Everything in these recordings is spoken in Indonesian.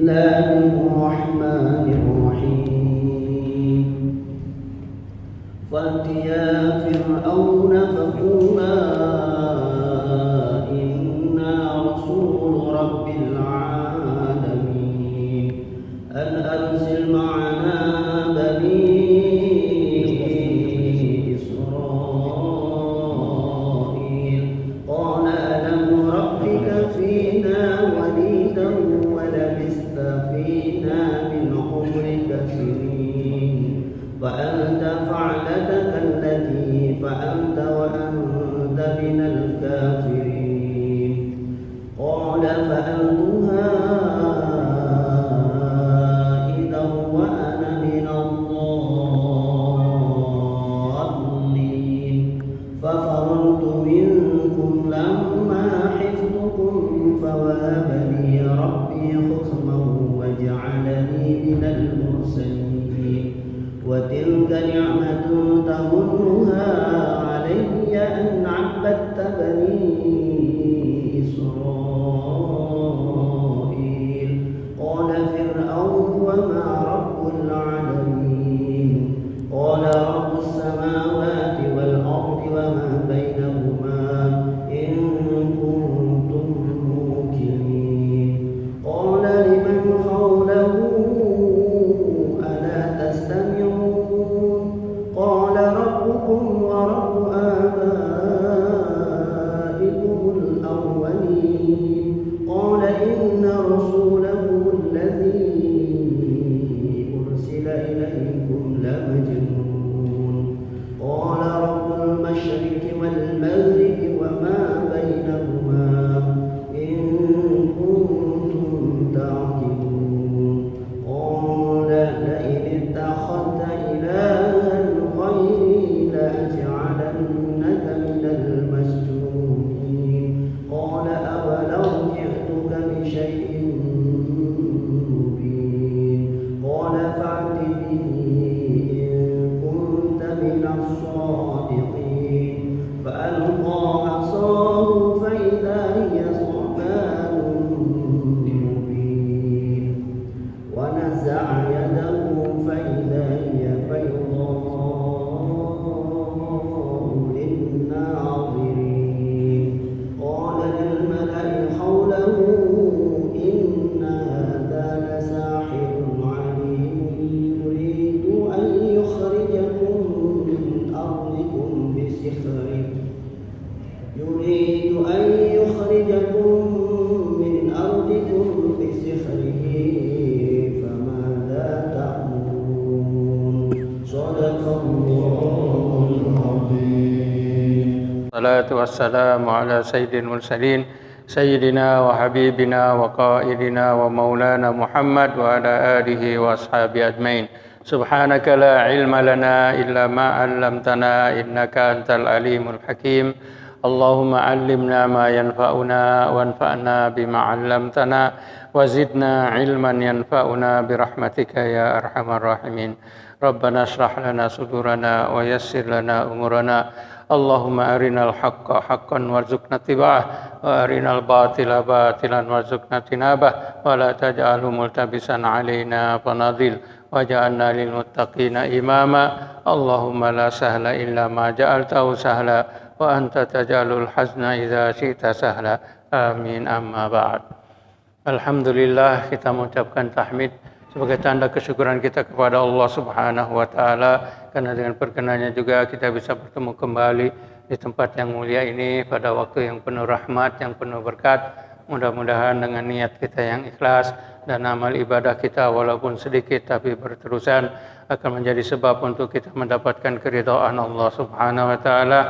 الله الرحمن الرحيم فأتيا فرعون فقولا إنا رسول رب العالمين أن أرسل معنا بني إسرائيل قال ألم ربك فينا وليدا ولبثت فينا من عمرك سنين فأنت فعلتك التي فأنت وأنت من الكافرين قال فألقها إذا وأنا من الضالين ففررت منكم لما حفظكم فوهب لي ربي حكما وجعلني من المرسلين وتلك نعمة تمنها علي أن عبدت بني إسرائيل قال فرعون وما رب العالمين قال رب السماوات والأرض وما بينهما إن كنتم موقنين قال لمن حوله ألا تستمعون قال ربكم ورب آبائكم الأولين قال إن رسولكم الذي أرسل إليكم لمجنون قال رب المشرق والمغرب وما بينهما إن كنتم تعقلون قال لئن اتخذت إلها غيري لأجعلنك من المسجونين قال أولو جئتك بشيء مبين قال فأت به إن كنت من الصادقين فألقى عصاه فإذا هي ثعبان مبين ونزع يده فإذا هي بيضاء للناظرين قال للملأ حوله إن هذا لساحر عليم يريد أن يخرجكم من أرضكم بسحره فماذا تأمرون صدق الله العظيم. الصلاة والسلام على سيد المرسلين سيدنا وحبيبنا وقائدنا ومولانا محمد وعلى آله وأصحابه أجمعين. سبحانك لا علم لنا إلا ما علمتنا إنك أنت العليم الحكيم. اللهم علمنا ما ينفعنا وانفعنا بما علمتنا وزدنا علما ينفعنا برحمتك يا أرحم الراحمين. ربنا اشرح لنا صدورنا ويسر لنا أمورنا. اللهم أرنا الحق حقا وارزقنا اتباعه وأرنا الباطل باطلا وارزقنا اجتنابه ولا تجعله ملتبسا علينا فنضل واجعلنا للمتقين إماما. اللهم لا سهل إلا ما جعلته سهلا وأنت تجعل الحزن إذا شئت سهلا. Amin. Amma ba'd. Alhamdulillah, kita mengucapkan tahmid sebagai tanda kesyukuran kita kepada Allah Subhanahu wa taala karena dengan perkenannya juga kita bisa bertemu kembali di tempat yang mulia ini pada waktu yang penuh rahmat, yang penuh berkat. Mudah-mudahan dengan niat kita yang ikhlas dan amal ibadah kita walaupun sedikit tapi berterusan akan menjadi sebab untuk kita mendapatkan keridhaan Allah Subhanahu wa taala,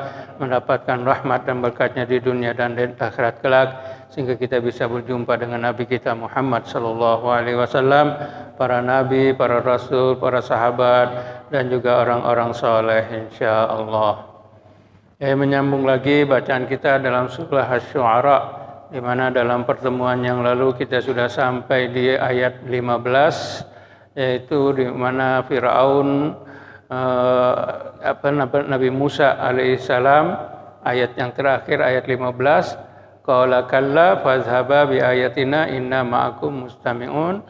mendapatkan rahmat dan berkatnya di dunia dan di akhirat kelak, sehingga kita bisa berjumpa dengan Nabi kita Muhammad sallallahu alaihi wasallam, para nabi, para rasul, para sahabat dan juga orang-orang saleh insyaallah. Menyambung lagi bacaan kita dalam surah Asy-Syu'ara, di mana dalam pertemuan yang lalu kita sudah sampai di ayat 15, yaitu di mana Firaun Nabi Musa alaihissalam, ayat yang terakhir ayat 15, qala kalla fadhhaba bi ayatina inna ma'akum mustami'un.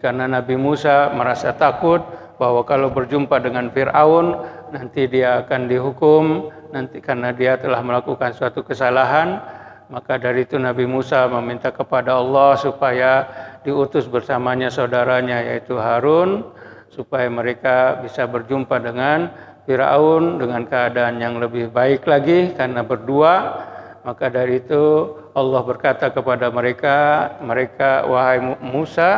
Karena Nabi Musa merasa takut bahwa kalau berjumpa dengan Fir'aun nanti dia akan dihukum, nanti karena dia telah melakukan suatu kesalahan. Maka dari itu Nabi Musa meminta kepada Allah supaya diutus bersamanya saudaranya yaitu Harun, supaya mereka bisa berjumpa dengan Fir'aun dengan keadaan yang lebih baik lagi karena berdua. Maka dari itu Allah berkata kepada mereka, wahai Musa,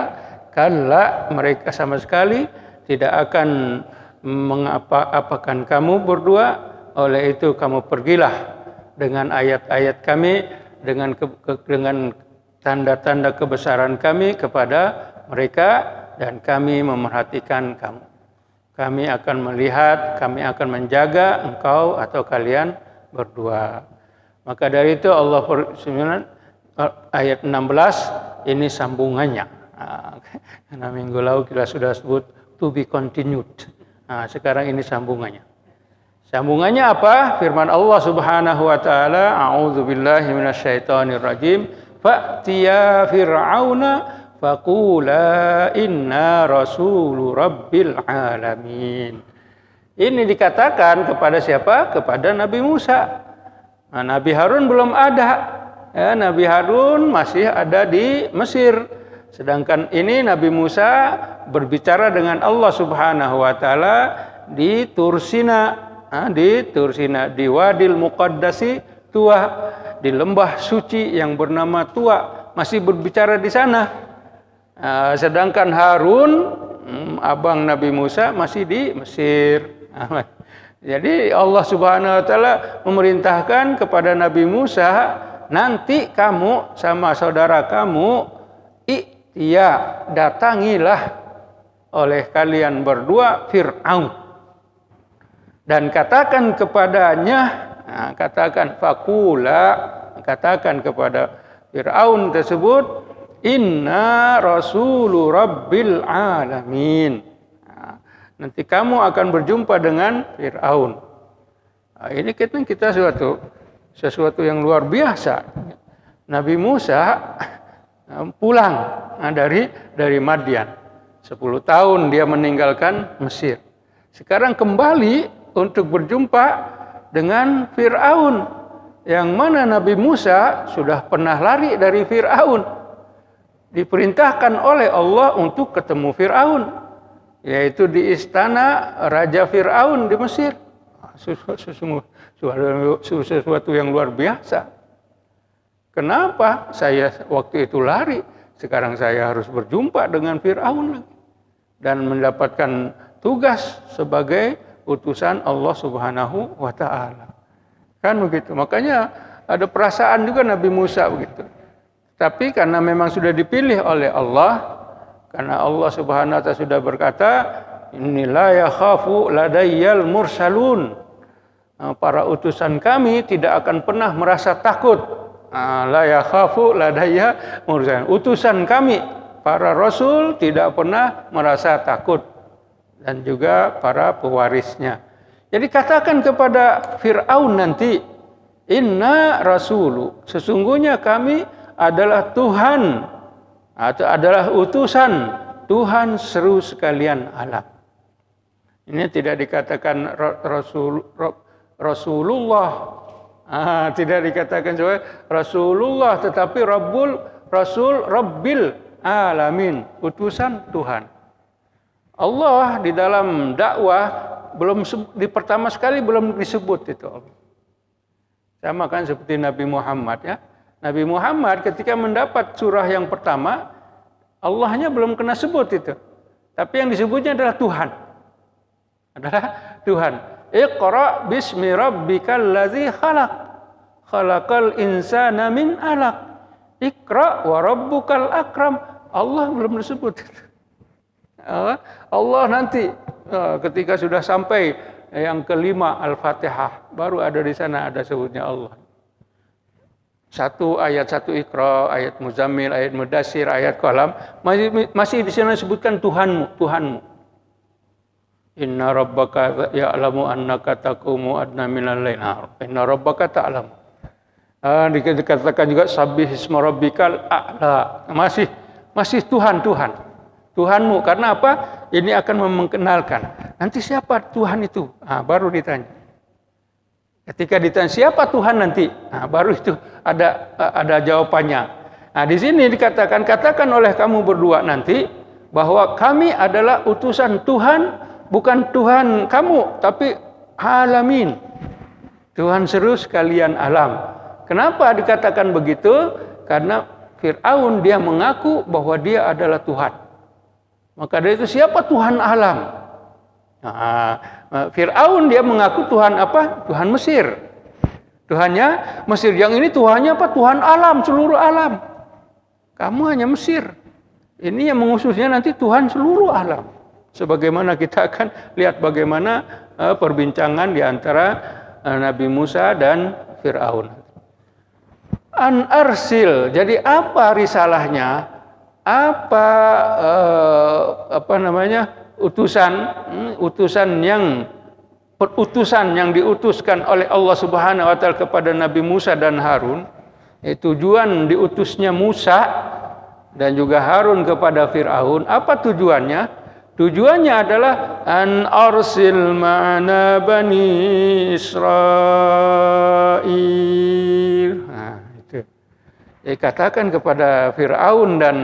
kalla, mereka sama sekali tidak akan mengapa-apakan kamu berdua. Oleh itu kamu pergilah dengan ayat-ayat kami, dengan tanda-tanda kebesaran kami kepada mereka, dan kami memerhatikan kamu. Kami akan melihat, kami akan menjaga engkau atau kalian berdua. Maka dari itu Allah ayat 16 ini sambungannya. Karena minggu lalu kita sudah sebut to be continued. Sekarang ini sambungannya. Sambungannya apa? Firman Allah Subhanahu wa taala, a'udzubillahi minasyaitonirrajim, fa'tiya fir'auna faqula inna rasulu rabbil alamin. Ini dikatakan kepada siapa? Kepada Nabi Musa. Nabi Harun belum ada. Nabi Harun masih ada di Mesir. Sedangkan ini Nabi Musa berbicara dengan Allah Subhanahu wa taala di Tursina, di Wadil Muqaddasi Tua, di lembah suci yang bernama Tua, masih berbicara di sana. Sedangkan Harun, abang Nabi Musa, masih di Mesir. Jadi Allah Subhanahu wa taala memerintahkan kepada Nabi Musa, nanti kamu sama saudara kamu datangilah oleh kalian berdua Fir'aun dan katakan kepadanya, katakan kepada Fir'aun tersebut, inna rasulu rabbil alamin. Nanti kamu akan berjumpa dengan Fir'aun. Ini kita sesuatu yang luar biasa. Nabi Musa pulang dari Madian. 10 tahun dia meninggalkan Mesir. Sekarang kembali untuk berjumpa dengan Fir'aun. Yang mana Nabi Musa sudah pernah lari dari Fir'aun. Diperintahkan oleh Allah untuk ketemu Fir'aun, yaitu di istana Raja Fir'aun di Mesir. Sesuatu yang luar biasa. Kenapa saya waktu itu lari, sekarang saya harus berjumpa dengan Fir'aun lagi dan mendapatkan tugas sebagai utusan Allah Subhanahu wa taala. Kan begitu. Makanya ada perasaan juga Nabi Musa begitu. Tapi karena memang sudah dipilih oleh Allah, karena Allah Subhanahu wa taala sudah berkata, "Innila yakhafu ladayyal mursalun." Para utusan kami tidak akan pernah merasa takut. La yakhafu ladayya mursalun. Utusan kami, para rasul tidak pernah merasa takut, dan juga para pewarisnya. Jadi katakan kepada Fir'aun nanti, inna rasulu, sesungguhnya kami adalah Tuhan atau adalah utusan Tuhan seru sekalian alam. Ini tidak dikatakan Rasulullah, tidak dikatakan sebagai Rasulullah, tetapi Rabbil alamin, utusan Tuhan. Allah di dalam dakwah di pertama sekali belum disebut itu. Sama kan seperti Nabi Muhammad ya. Nabi Muhammad ketika mendapat surah yang pertama, Allahnya belum kena sebut itu. Tapi yang disebutnya adalah Tuhan. Iqra bismi rabbikal ladzi khalaq. Khalaqal insana min 'alaq. Iqra wa rabbukal akram. Allah belum disebut. Allah nanti ketika sudah sampai yang kelima Al-Fatihah, baru ada di sana ada sebutnya Allah. Ayat 1 Iqra, ayat Muzammil, ayat Mudassir, ayat Qalam, masih di sana disebutkan Tuhanmu. Inna rabbaka ya'lamu annaka taqumu adna minal lail. Inna rabbaka ta'lamu. Dikatakan juga sabbih isma rabbikal a'la. Masih Tuhan. Tuhanmu. Karena apa? Ini akan mengenalkan. Nanti siapa Tuhan itu? Baru ditanya. Ketika ditanya siapa Tuhan nanti, baru itu ada jawabannya. Nah, di sini katakan oleh kamu berdua nanti bahwa kami adalah utusan Tuhan, bukan Tuhan kamu, tapi alamin. Tuhan seluruh sekalian alam. Kenapa dikatakan begitu? Karena Fir'aun dia mengaku bahwa dia adalah Tuhan. Maka dari itu siapa Tuhan alam? Fir'aun dia mengaku Tuhan apa? Tuhan Mesir. Tuhannya Mesir. Yang ini Tuhannya apa? Tuhan alam, seluruh alam. Kamu hanya Mesir. Ini yang mengususnya nanti Tuhan seluruh alam. Sebagaimana kita akan lihat bagaimana perbincangan di antara Nabi Musa dan Fir'aun. An arsil. Jadi apa risalahnya? Utusan yang diutuskan oleh Allah Subhanahu wa taala kepada Nabi Musa dan Harun. Tujuan diutusnya Musa dan juga Harun kepada Fir'aun, apa tujuannya? Tujuannya adalah an arsil ma'ana bani Israil. Itu. Katakan kepada Fir'aun dan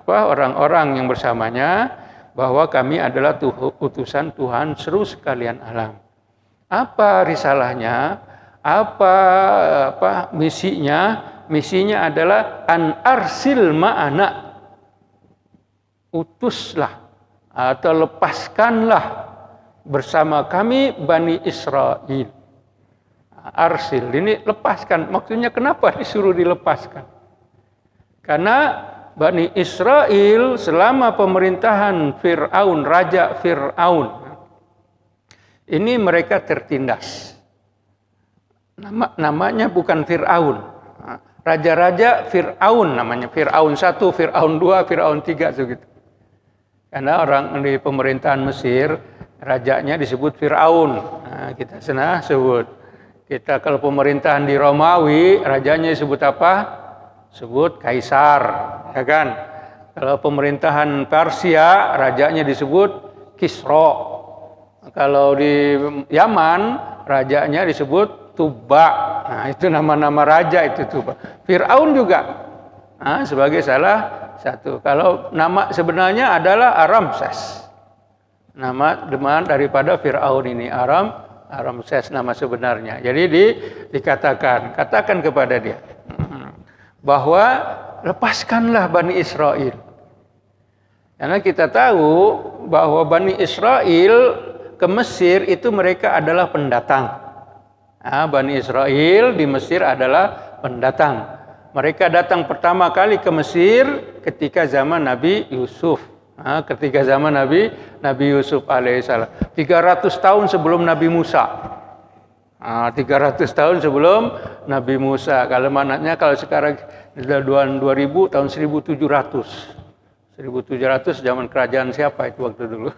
orang-orang yang bersamanya bahwa kami adalah utusan Tuhan seluruh sekalian alam. Apa risalahnya? Apa misinya? Misinya adalah an arsil ma'ana. Utuslah atau lepaskanlah bersama kami Bani Israil. Arsil ini lepaskan. Maksudnya kenapa disuruh dilepaskan? Karena Bani Israil selama pemerintahan Fir'aun, Raja Fir'aun, ini mereka tertindas. Namanya bukan Fir'aun. Raja-raja Fir'aun namanya. Fir'aun 1, Fir'aun 2, Fir'aun 3 begitu. Karena orang di pemerintahan Mesir, rajanya disebut Fir'aun. Kita sana sebut. Kita kalau pemerintahan di Romawi, rajanya disebut apa? Sebut Kaisar, ya kan? Kalau pemerintahan Persia, rajanya disebut Kisro. Kalau di Yaman, rajanya disebut Tuba. Nah, itu nama-nama raja itu Tuba. Fir'aun juga sebagai salah satu. Kalau nama sebenarnya adalah Ramses. Nama daripada Fir'aun ini Ramses nama sebenarnya. Jadi katakan kepada dia bahwa lepaskanlah Bani Israil. Karena kita tahu bahwa Bani Israil ke Mesir itu mereka adalah pendatang. Bani Israil di Mesir adalah pendatang. Mereka datang pertama kali ke Mesir ketika zaman Nabi Yusuf. Ketika zaman Nabi Yusuf alaihissalam. 300 tahun sebelum Nabi Musa. 300 tahun sebelum Nabi Musa. Kalau mananya kalau sekarang 2000 tahun 1700. 1700 zaman kerajaan siapa itu waktu dulu.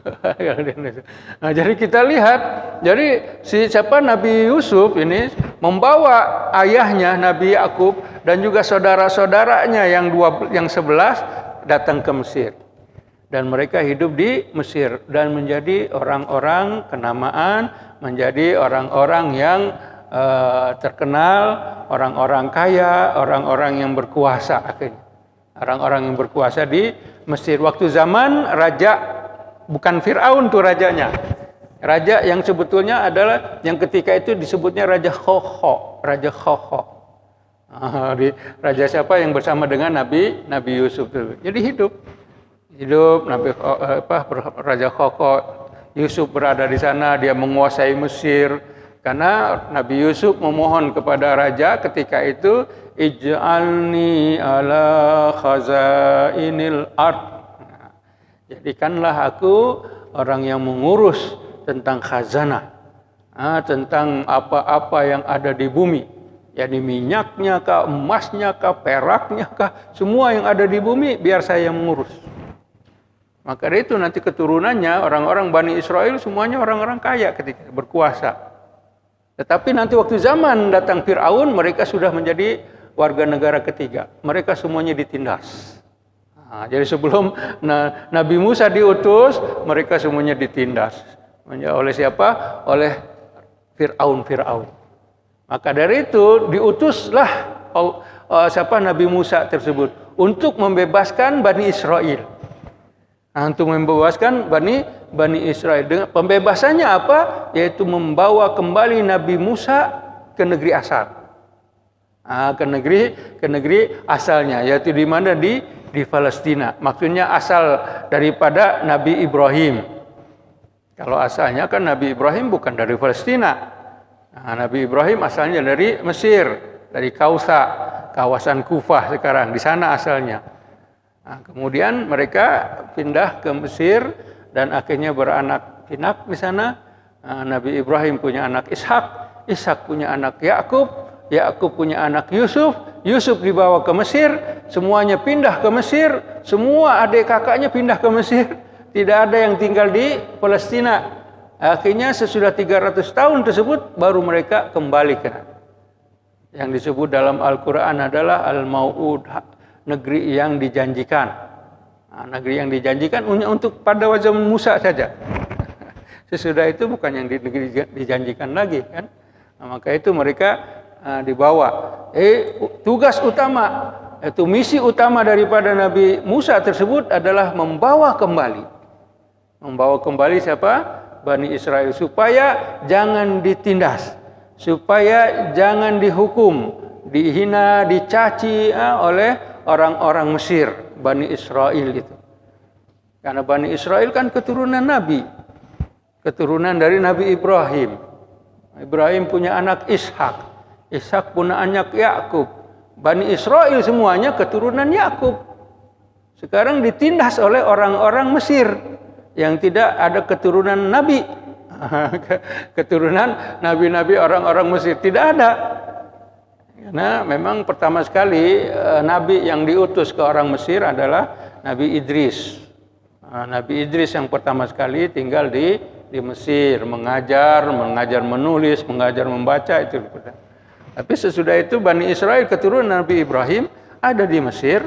Nah, jadi kita lihat, jadi siapa Nabi Yusuf ini membawa ayahnya Nabi Yakub dan juga saudara-saudaranya yang 11 datang ke Mesir. Dan mereka hidup di Mesir dan menjadi orang-orang kenamaan, menjadi orang-orang yang terkenal, orang-orang kaya, orang-orang yang berkuasa akhirnya. Orang-orang yang berkuasa di Mesir. Waktu zaman raja, bukan Fir'aun tuh rajanya. Raja yang sebetulnya adalah yang ketika itu disebutnya Raja Khokho. Raja Khokho. Raja siapa yang bersama dengan Nabi Yusuf. Jadi hidup Raja Khokho. Yusuf berada di sana, dia menguasai Mesir. Karena Nabi Yusuf memohon kepada raja ketika itu, ij'alni ala khazainil ard. Jadikanlah aku orang yang mengurus tentang khazanah, tentang apa-apa yang ada di bumi. Yani minyaknya kah, emasnya kah, peraknya kah, semua yang ada di bumi biar saya mengurus. Maka dari itu nanti keturunannya orang-orang Bani Israil semuanya orang-orang kaya ketika berkuasa. Tetapi nanti waktu zaman datang Fir'aun, mereka sudah menjadi warga negara ketiga. Mereka semuanya ditindas. Jadi sebelum Nabi Musa diutus, mereka semuanya ditindas. Oleh siapa? Oleh Fir'aun. Maka dari itu diutuslah Nabi Musa tersebut untuk membebaskan Bani Israel. Untuk membebaskan Bani Israel. Dengan pembebasannya apa? Yaitu membawa kembali Nabi Musa ke negeri asal. Ke negeri asalnya, yaitu di mana? Di Palestina. Maksudnya asal daripada Nabi Ibrahim. Kalau asalnya kan Nabi Ibrahim bukan dari Palestina. Nabi Ibrahim asalnya dari Mesir, dari Kausa, kawasan Kufah sekarang, di sana asalnya. Kemudian mereka pindah ke Mesir dan akhirnya beranak pinak di sana. Nabi Ibrahim punya anak Ishak, Ishak punya anak Yakub, Yakub punya anak Yusuf, Yusuf dibawa ke Mesir, semuanya pindah ke Mesir, semua adik kakaknya pindah ke Mesir. Tidak ada yang tinggal di Palestina. Akhirnya sesudah 300 tahun tersebut baru mereka kembali ke yang disebut dalam Al-Quran adalah Al-Mau'ud, negeri yang dijanjikan. Negeri yang dijanjikan untuk pada zaman Musa saja. Sesudah itu bukan yang dijanjikan lagi kan. Maka itu mereka dibawa. Tugas utama, itu misi utama daripada Nabi Musa tersebut adalah membawa kembali siapa? Bani Israel, supaya jangan ditindas, supaya jangan dihukum, dihina, dicaci oleh orang-orang Mesir, Bani Israel itu. Karena Bani Israel kan keturunan Nabi, keturunan dari Nabi Ibrahim. Ibrahim punya anak Ishak, Ishak punya anak Yakub. Bani Israel semuanya keturunan Yakub. Sekarang ditindas oleh orang-orang Mesir yang tidak ada keturunan Nabi. Keturunan Nabi-Nabi orang-orang Mesir tidak ada. Karena memang pertama sekali Nabi yang diutus ke orang Mesir adalah Nabi Idris. Nabi Idris yang pertama sekali tinggal di Mesir, mengajar menulis, mengajar membaca itu. Tapi sesudah itu Bani Israel keturunan Nabi Ibrahim ada di Mesir.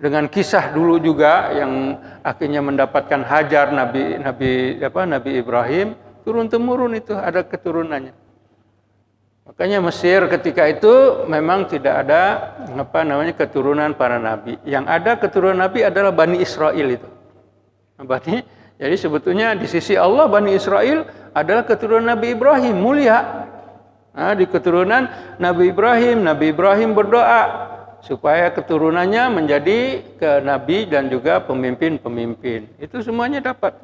Dengan kisah dulu juga yang akhirnya mendapatkan Hajar Nabi Ibrahim, turun temurun itu ada keturunannya. Makanya Mesir ketika itu memang tidak ada keturunan para nabi. Yang ada keturunan nabi adalah Bani Israel itu. Jadi sebetulnya di sisi Allah Bani Israel adalah keturunan Nabi Ibrahim, mulia. Di keturunan Nabi Ibrahim berdoa supaya keturunannya menjadi ke nabi dan juga pemimpin-pemimpin. Itu semuanya dapat.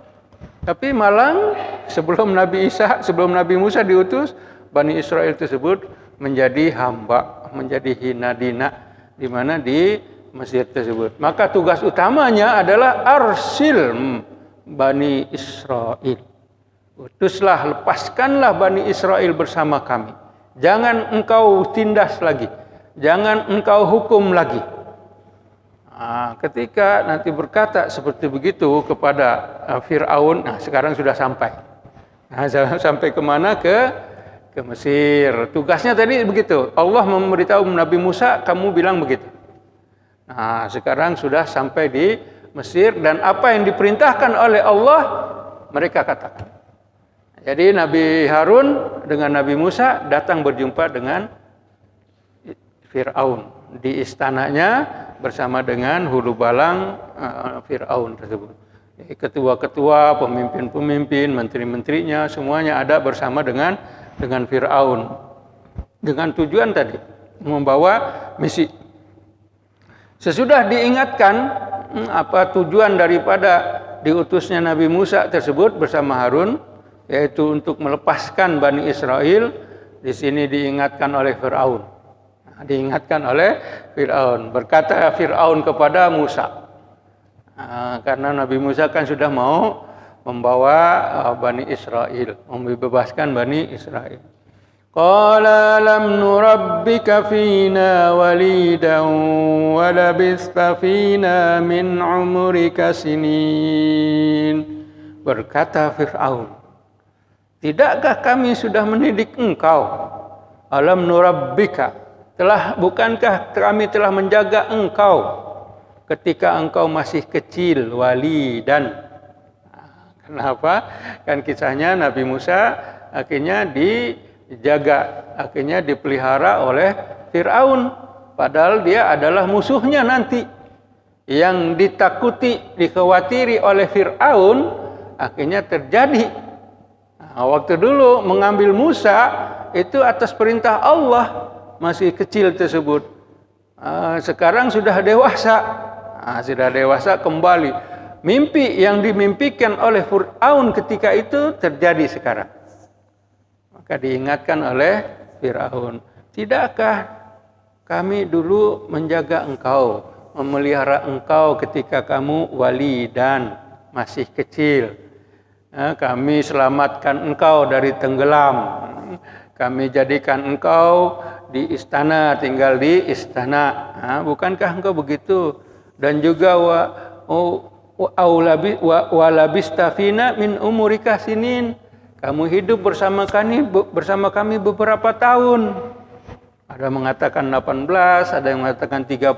Tapi malang sebelum Nabi Musa diutus, Bani Israel tersebut menjadi hamba, menjadi hina-dina di mana di Mesir tersebut. Maka tugas utamanya adalah arsil Bani Israel. Utuslah, lepaskanlah Bani Israel bersama kami. Jangan engkau tindas lagi. Jangan engkau hukum lagi. Ketika nanti berkata seperti begitu kepada Fir'aun, sekarang sudah sampai. Sampai kemana? Ke Mesir. Tugasnya tadi begitu. Allah memberitahu Nabi Musa, kamu bilang begitu. Sekarang sudah sampai di Mesir dan apa yang diperintahkan oleh Allah mereka katakan. Jadi Nabi Harun dengan Nabi Musa datang berjumpa dengan Fir'aun di istananya bersama dengan hulu balang Fir'aun tersebut. Ketua-ketua, pemimpin-pemimpin, menteri-menterinya semuanya ada bersama dengan Fir'aun. Dengan tujuan tadi membawa misi. Sesudah diingatkan apa tujuan daripada diutusnya Nabi Musa tersebut bersama Harun, yaitu untuk melepaskan Bani Israel, di sini diingatkan oleh Fir'aun. Berkata Fir'aun kepada Musa, karena Nabi Musa kan sudah mau membawa Bani Israel, membebaskan Bani Israel. Qala lam nurabbika fina walidan wa labista fina min umrika sinin. Berkata Fir'aun, tidakkah kami sudah mendidik engkau? Alam nurabbika, bukankah kami telah menjaga engkau? ketika engkau masih kecil, walidan. Kenapa? Kan kisahnya Nabi Musa akhirnya dijaga, akhirnya dipelihara oleh Fir'aun. Padahal dia adalah musuhnya nanti. Yang ditakuti, dikhawatiri oleh Fir'aun, akhirnya terjadi. Nah, waktu dulu mengambil Musa, itu atas perintah Allah, masih kecil tersebut. Sekarang sudah dewasa. Sudah dewasa kembali. Mimpi yang dimimpikan oleh Fir'aun ketika itu terjadi sekarang. Maka diingatkan oleh Fir'aun, tidakkah kami dulu menjaga engkau, memelihara engkau ketika kamu walidan, masih kecil. Kami selamatkan engkau dari tenggelam. Kami jadikan engkau di istana, tinggal di istana. Bukankah engkau begitu? Dan juga walabista fina min umurika sinin. Kamu hidup bersama kami beberapa tahun. Ada mengatakan 18, ada yang mengatakan 30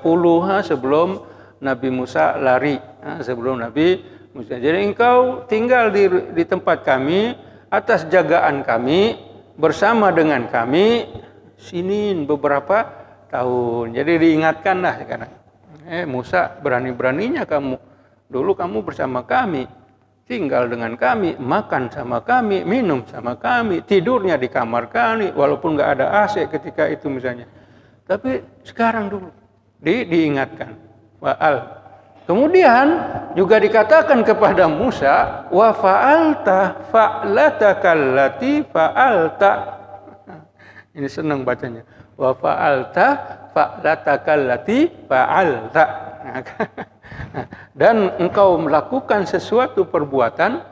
sebelum Nabi Musa lari. Sebelum Nabi Musa. Jadi engkau tinggal di tempat kami, atas jagaan kami, bersama dengan kami, sinin beberapa tahun. Jadi diingatkanlah sekarang. Musa, berani-beraninya kamu. Dulu kamu bersama kami, tinggal dengan kami, makan sama kami, minum sama kami, tidurnya di kamar kami, walaupun nggak ada AC ketika itu misalnya. Tapi sekarang dulu diingatkan. Wa'al. Kemudian juga dikatakan kepada Musa, wa fa'alta fa'latakallati fa'alta. Ini senang bacanya. Wa fa'alta fa'latakallati fa'alta. Dan engkau melakukan sesuatu perbuatan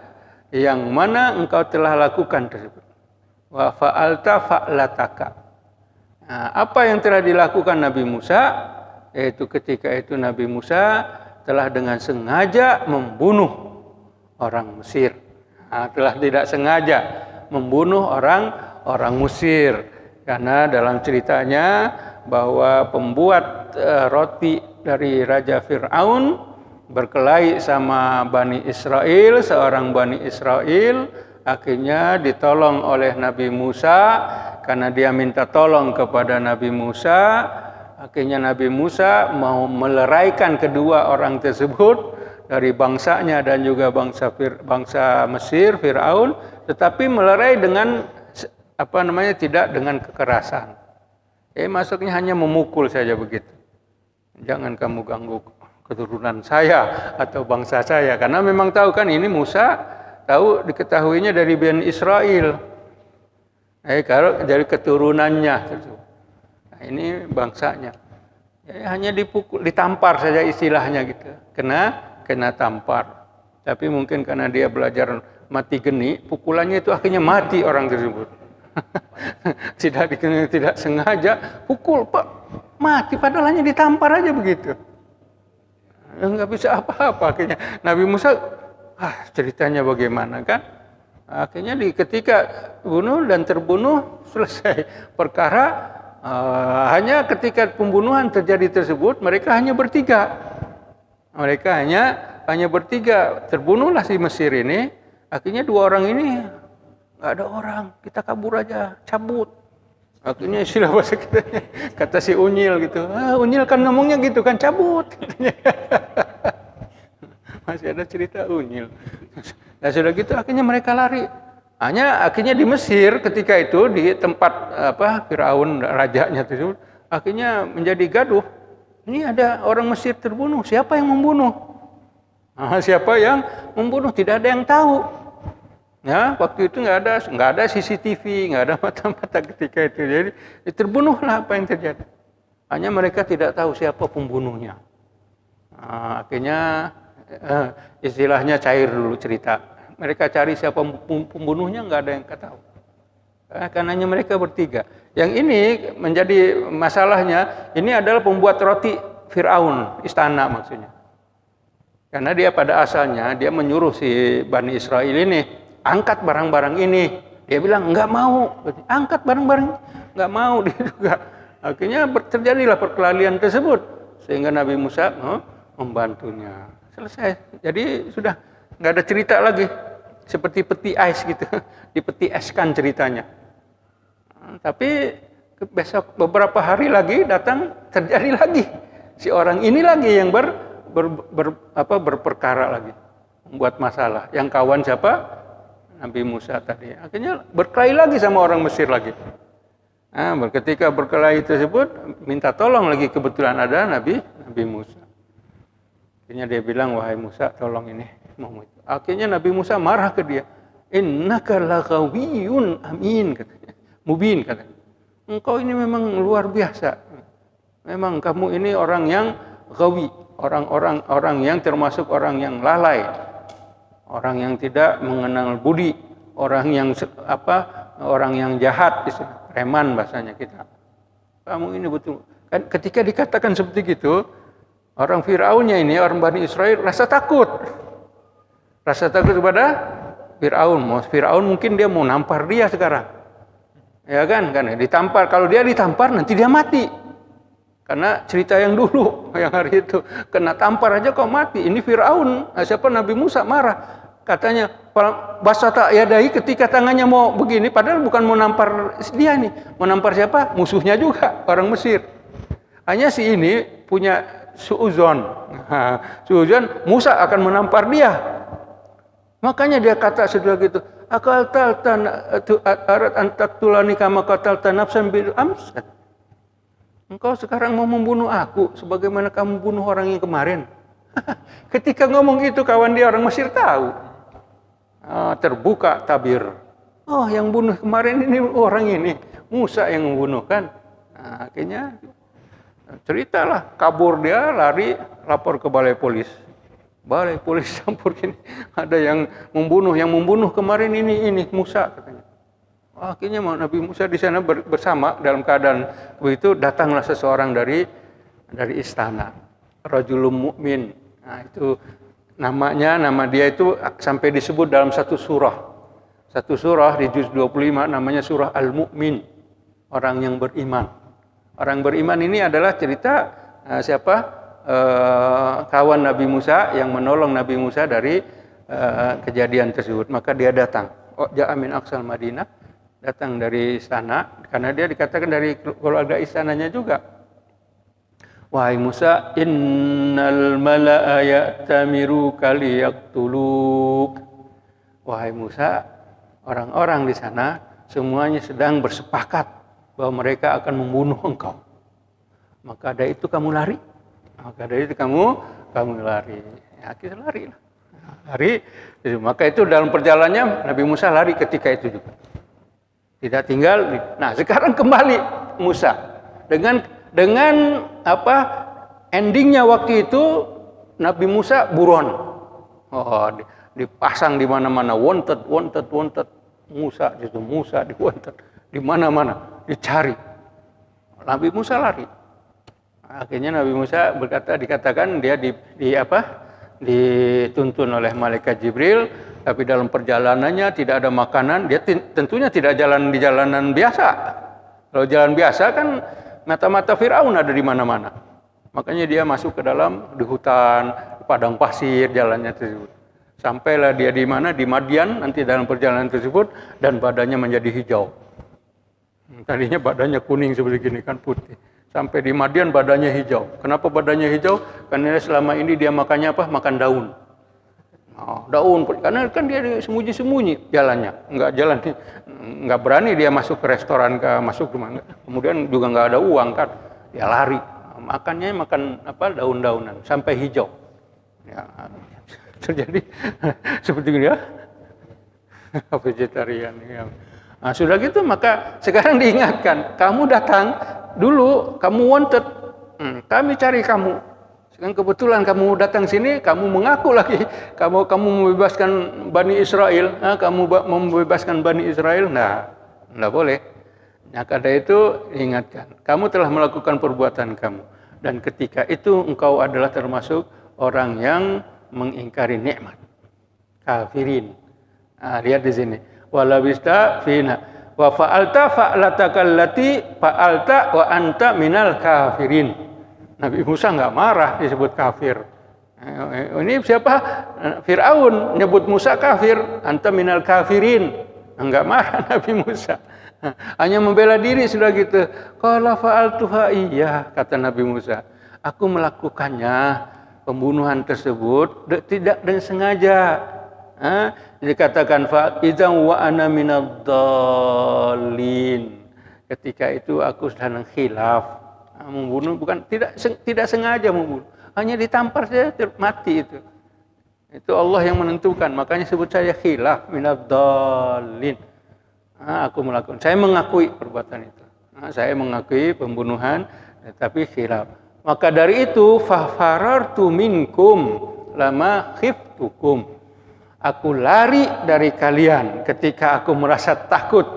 yang mana engkau telah lakukan tersebut. Wa fa'alta fa'lataka. Apa yang telah dilakukan Nabi Musa? Yaitu ketika itu Nabi Musa telah dengan sengaja membunuh orang Mesir. Telah tidak sengaja membunuh orang Mesir. Karena dalam ceritanya bahwa pembuat roti dari Raja Fir'aun berkelahi sama Bani Israel, seorang Bani Israel, akhirnya ditolong oleh Nabi Musa, karena dia minta tolong kepada Nabi Musa, akhirnya Nabi Musa mau meleraikan kedua orang tersebut dari bangsanya dan juga bangsa Mesir, Fir'aun, tetapi melerai dengan tidak dengan kekerasan. Maksudnya hanya memukul saja begitu. Jangan kamu ganggu keturunan saya atau bangsa saya, karena memang tahu kan ini Musa diketahuinya dari Bani Israel. Kalau dari keturunannya, ini bangsanya. Hanya ditampar saja istilahnya gitu. Kena tampar. Tapi mungkin karena dia belajar mati geni, pukulannya itu akhirnya mati orang tersebut. Tidak sengaja pukul, Pak, mati, padahal hanya ditampar aja begitu. Enggak bisa apa-apa akhirnya. Nabi Musa, ceritanya bagaimana kan? Akhirnya ketika bunuh dan terbunuh, selesai perkara. Hanya ketika pembunuhan terjadi tersebut, mereka hanya bertiga. Mereka hanya bertiga. Terbunuhlah si Mesir ini. Akhirnya dua orang ini, nggak ada orang, kita kabur aja, cabut. Akhirnya istilah bahasa kita, kata si Unyil gitu, Unyil kan ngomongnya gitu kan, cabut. Masih ada cerita Unyil. Nah sudah gitu akhirnya mereka lari. Akhirnya di Mesir ketika itu, di tempat Firaun rajanya tersebut, akhirnya menjadi gaduh. Ini ada orang Mesir terbunuh, siapa yang membunuh? Siapa yang membunuh? Tidak ada yang tahu. Ya, waktu itu nggak ada CCTV, nggak ada mata-mata ketika itu. Jadi terbunuhlah apa yang terjadi. Hanya mereka tidak tahu siapa pembunuhnya. Akhirnya istilahnya cair dulu cerita. Mereka cari siapa pembunuhnya, nggak ada yang tahu. Karena hanya mereka bertiga. Yang ini menjadi masalahnya, ini adalah pembuat roti Fir'aun, istana maksudnya. Karena dia pada asalnya dia menyuruh si Bani Israel ini, angkat barang-barang ini. Dia bilang enggak mau, angkat barang-barang, enggak mau dia juga. Akhirnya terjadilah perkelahian tersebut, sehingga Nabi Musa membantunya. Selesai. Jadi sudah nggak ada cerita lagi. Seperti peti ais gitu. Dipeti eskan ceritanya. Tapi besok beberapa hari lagi datang terjadi lagi. Si orang ini lagi yang berperkara lagi. Membuat masalah. Yang kawan siapa? Nabi Musa tadi. Akhirnya berkelahi lagi sama orang Mesir lagi. Nah, ketika berkelahi tersebut minta tolong lagi, kebetulan ada Nabi Musa. Akhirnya dia bilang, wahai Musa, tolong ini. Akhirnya Nabi Musa marah ke dia. Innaka laghawiyyun amin, katanya. Mubin, katanya. Engkau ini memang luar biasa. Memang kamu ini orang yang ghawi, orang yang termasuk orang yang lalai, orang yang tidak mengenal budi, orang yang jahat, preman bahasanya kita. Kamu ini betul. Kan ketika dikatakan seperti itu, orang Fir'aunnya ini, orang Bani Israel rasa takut. Rasa takut kepada Fir'aun. Fir'aun mungkin dia mau nampar dia sekarang. Ya kan ditampar. Kalau dia ditampar nanti dia mati. Karena cerita yang dulu, yang hari itu kena tampar aja kok mati. Ini Fir'aun, siapa Nabi Musa marah. Katanya basata yadai, ketika tangannya mau begini, padahal bukan mau nampar dia nih. Mau nampar siapa? Musuhnya juga, orang Mesir. Hanya si ini punya suuzon. Suuzon Musa akan menampar dia. Makanya dia kata setelah gitu, akal taltan arat antaktulani kama qatalta nafsan bil ams. Engkau sekarang mau membunuh aku sebagaimana kamu bunuh orang yang kemarin. Ketika ngomong itu kawan dia orang Mesir tahu. Terbuka tabir. Oh, yang bunuh kemarin ini orang ini, Musa yang membunuh kan. Nah, akhirnya ceritalah, kabur dia, lari, lapor ke balai polis. Balai polis campur ini, ada yang membunuh kemarin ini Musa, katanya. Akhirnya Nabi Musa di sana bersama dalam keadaan begitu, datanglah seseorang dari istana, Rajulun Mu'min. Nah, itu nama dia itu sampai disebut dalam satu surah di juz 25 namanya surah Al-Mu'min, orang yang beriman. Orang beriman ini adalah cerita kawan Nabi Musa yang menolong Nabi Musa dari kejadian tersebut. Maka dia datang. Ja'a min aqsal Madinah, datang dari istana, karena dia dikatakan dari keluarga istananya juga. Wahai Musa, innal mala'a ya'tamiruka liyaqtuluk. Wahai Musa, orang-orang di sana semuanya sedang bersepakat bahwa mereka akan membunuh engkau. Maka dari itu kamu lari. Ya, kita lari. Maka itu dalam perjalanannya Nabi Musa lari ketika itu juga. Tidak tinggal. Nah, sekarang kembali Musa dengan endingnya waktu itu Nabi Musa buron. Dipasang di mana-mana, wanted. Musa wanted di mana-mana, dicari. Nabi Musa lari. Akhirnya Nabi Musa dikatakan dia dituntun oleh malaikat Jibril, tapi dalam perjalanannya tidak ada makanan. Dia tentunya tidak jalan di jalanan biasa. Kalau jalan biasa kan mata-mata Fir'aun ada di mana-mana. Makanya dia masuk ke dalam di hutan, di padang pasir jalannya tersebut. Sampailah dia di mana? Di Madian nanti dalam perjalanan tersebut, dan badannya menjadi hijau. Tadinya badannya kuning seperti gini kan, putih. Sampai di Madian badannya hijau. Kenapa badannya hijau? Karena selama ini dia makannya apa? Makan daun. Daun, karena kan dia sembunyi-sembunyi jalannya. Enggak berani dia masuk ke restoran, masuk rumah. Kemudian juga enggak ada uang kan. Dia lari. Makannya makan daun-daunan sampai hijau. Ya, terjadi seperti ini ya. Vegetarian ya. Nah, sudah gitu maka sekarang diingatkan, kamu datang dulu, kamu wanted, kami cari kamu. Sekarang kebetulan kamu datang sini, kamu mengaku lagi, kamu membebaskan Bani Israel, membebaskan Bani Israel, enggak boleh. Nah, karena itu ingatkan, kamu telah melakukan perbuatan kamu, dan ketika itu engkau adalah termasuk orang yang mengingkari nikmat, kafirin. Lihat di sini. Walabista fina wa fa'alta fa'latakallati fa'alta wa anta minal kafirin. Nabi Musa enggak marah disebut kafir. Ini siapa? Fir'aun nyebut Musa kafir, anta minal kafirin. Enggak marah Nabi Musa. Hanya membela diri sudah gitu. Qala fa'altuha iya, kata Nabi Musa. Aku melakukannya pembunuhan tersebut tidak dengan sengaja. Dikatakan fa idzan wa ana minadh-dhalin. Ketika itu aku sedang khilaf. Membunuh bukan tidak sengaja membunuh. Hanya ditampar saja mati itu. Itu Allah yang menentukan. Makanya sebut saya khilaf minadh-dhalin. Aku melakukan. Saya mengakui perbuatan itu. Saya mengakui pembunuhan, tetapi khilaf. Maka dari itu fafarartu minkum lama khiftukum. Aku lari dari kalian ketika aku merasa takut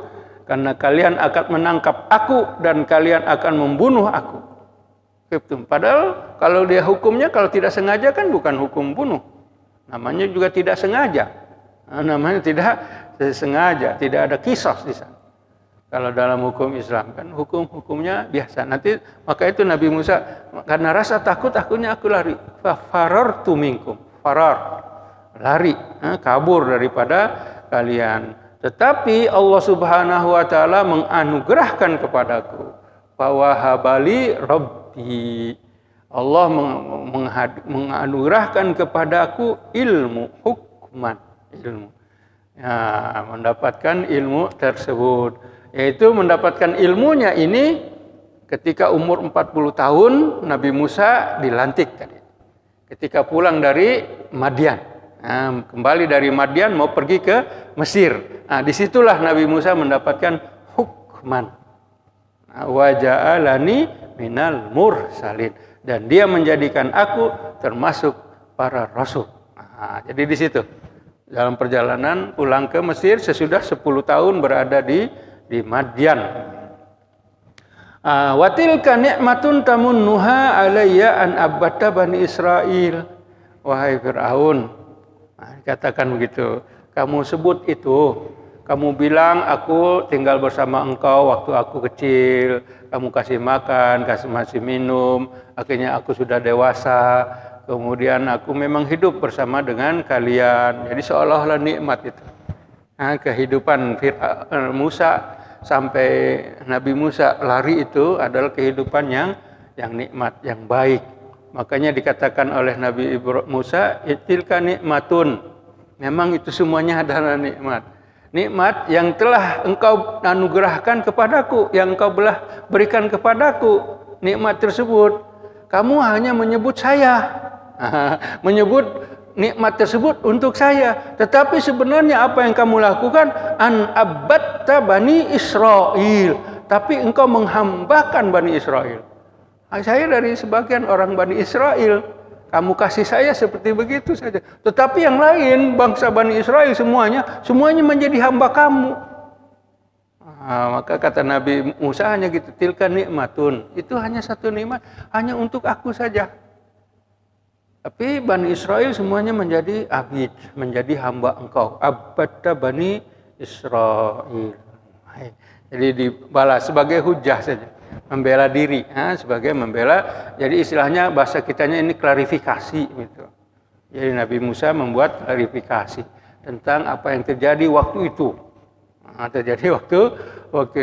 karena kalian akan menangkap aku dan kalian akan membunuh aku. Padahal kalau dia hukumnya kalau tidak sengaja kan bukan hukum bunuh. Namanya juga tidak sengaja. Namanya tidak sengaja, tidak ada qisas di sana. Kalau dalam hukum Islam kan hukumnya biasa. Nanti maka itu Nabi Musa karena rasa takut akhirnya aku lari. Farartu minkum. Farar. Lari, kabur daripada kalian. Tetapi Allah Subhanahu wa taala menganugerahkan kepadaku fawahabali rabbi. Allah menganugerahkan kepadaku ilmu hukman, ilmu. Ya, mendapatkan ilmu tersebut, yaitu mendapatkan ilmunya ini ketika umur 40 tahun Nabi Musa dilantik tadi. Ketika pulang dari Madian. Kembali dari Madian mau pergi ke Mesir. Disitulah Nabi Musa mendapatkan hukman. Wa ja'alani minal mursalin. Dan dia menjadikan aku termasuk para rasul. Jadi di situ. Dalam perjalanan pulang ke Mesir sesudah 10 tahun berada di Madian. Wa tilka ni'matun tamunnuha alayya an abadta bani Israil. Wahai Fir'aun, katakan begitu. Kamu sebut itu. Kamu bilang aku tinggal bersama engkau waktu aku kecil. Kamu kasih makan, kasih minum. Akhirnya aku sudah dewasa. Kemudian aku memang hidup bersama dengan kalian. Jadi seolah-olah nikmat itu. Kehidupan Musa sampai Nabi Musa lari itu adalah kehidupan yang nikmat, yang baik. Makanya dikatakan oleh Nabi Musa, tilka nikmatun. Memang itu semuanya adalah nikmat. Nikmat yang telah engkau anugerahkan kepadaku, yang engkau berikan kepadaku. Nikmat tersebut, kamu hanya menyebut saya. Menyebut nikmat tersebut untuk saya. Tetapi sebenarnya apa yang kamu lakukan? An abadta bani Israil. Tapi engkau menghambakan Bani Israil. Saya dari sebagian orang Bani Israel. Kamu kasih saya seperti begitu saja. Tetapi yang lain, bangsa Bani Israel semuanya menjadi hamba kamu. Maka kata Nabi Musa hanya gitu, tilka nikmatun. Itu hanya satu nikmat, hanya untuk aku saja. Tapi Bani Israel semuanya menjadi abid, menjadi hamba engkau. Abadta Bani Israel. Jadi dibalas sebagai hujah saja. Membela diri, sebagai membela. Jadi istilahnya bahasa kitanya ini klarifikasi gitu. Jadi Nabi Musa membuat klarifikasi tentang apa yang terjadi waktu itu. Terjadi waktu.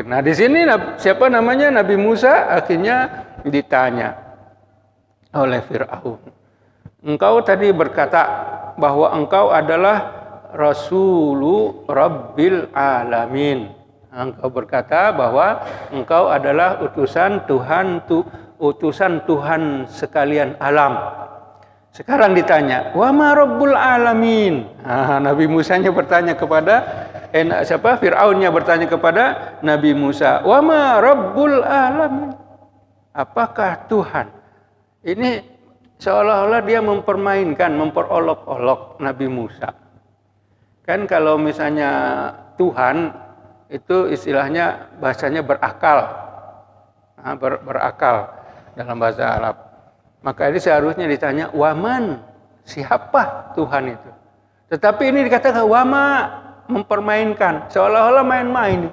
Nah di sini siapa namanya Nabi Musa akhirnya ditanya oleh Fir'aun. Engkau tadi berkata bahwa engkau adalah Rasulu Rabbil Alamin. Engkau berkata bahwa engkau adalah utusan Tuhan sekalian alam. Sekarang ditanya, wa ma Rabbul Alamin? Nabi Musanya bertanya kepada Fir'aunnya bertanya kepada Nabi Musa, wa ma Rabbul Alamin? Apakah Tuhan? Ini seolah-olah dia memperolok-olok Nabi Musa. Kan kalau misalnya Tuhan itu istilahnya bahasanya berakal. Berakal dalam bahasa Arab. Maka ini seharusnya ditanya waman, siapa Tuhan itu? Tetapi ini dikatakan wama, mempermainkan, seolah-olah main-main.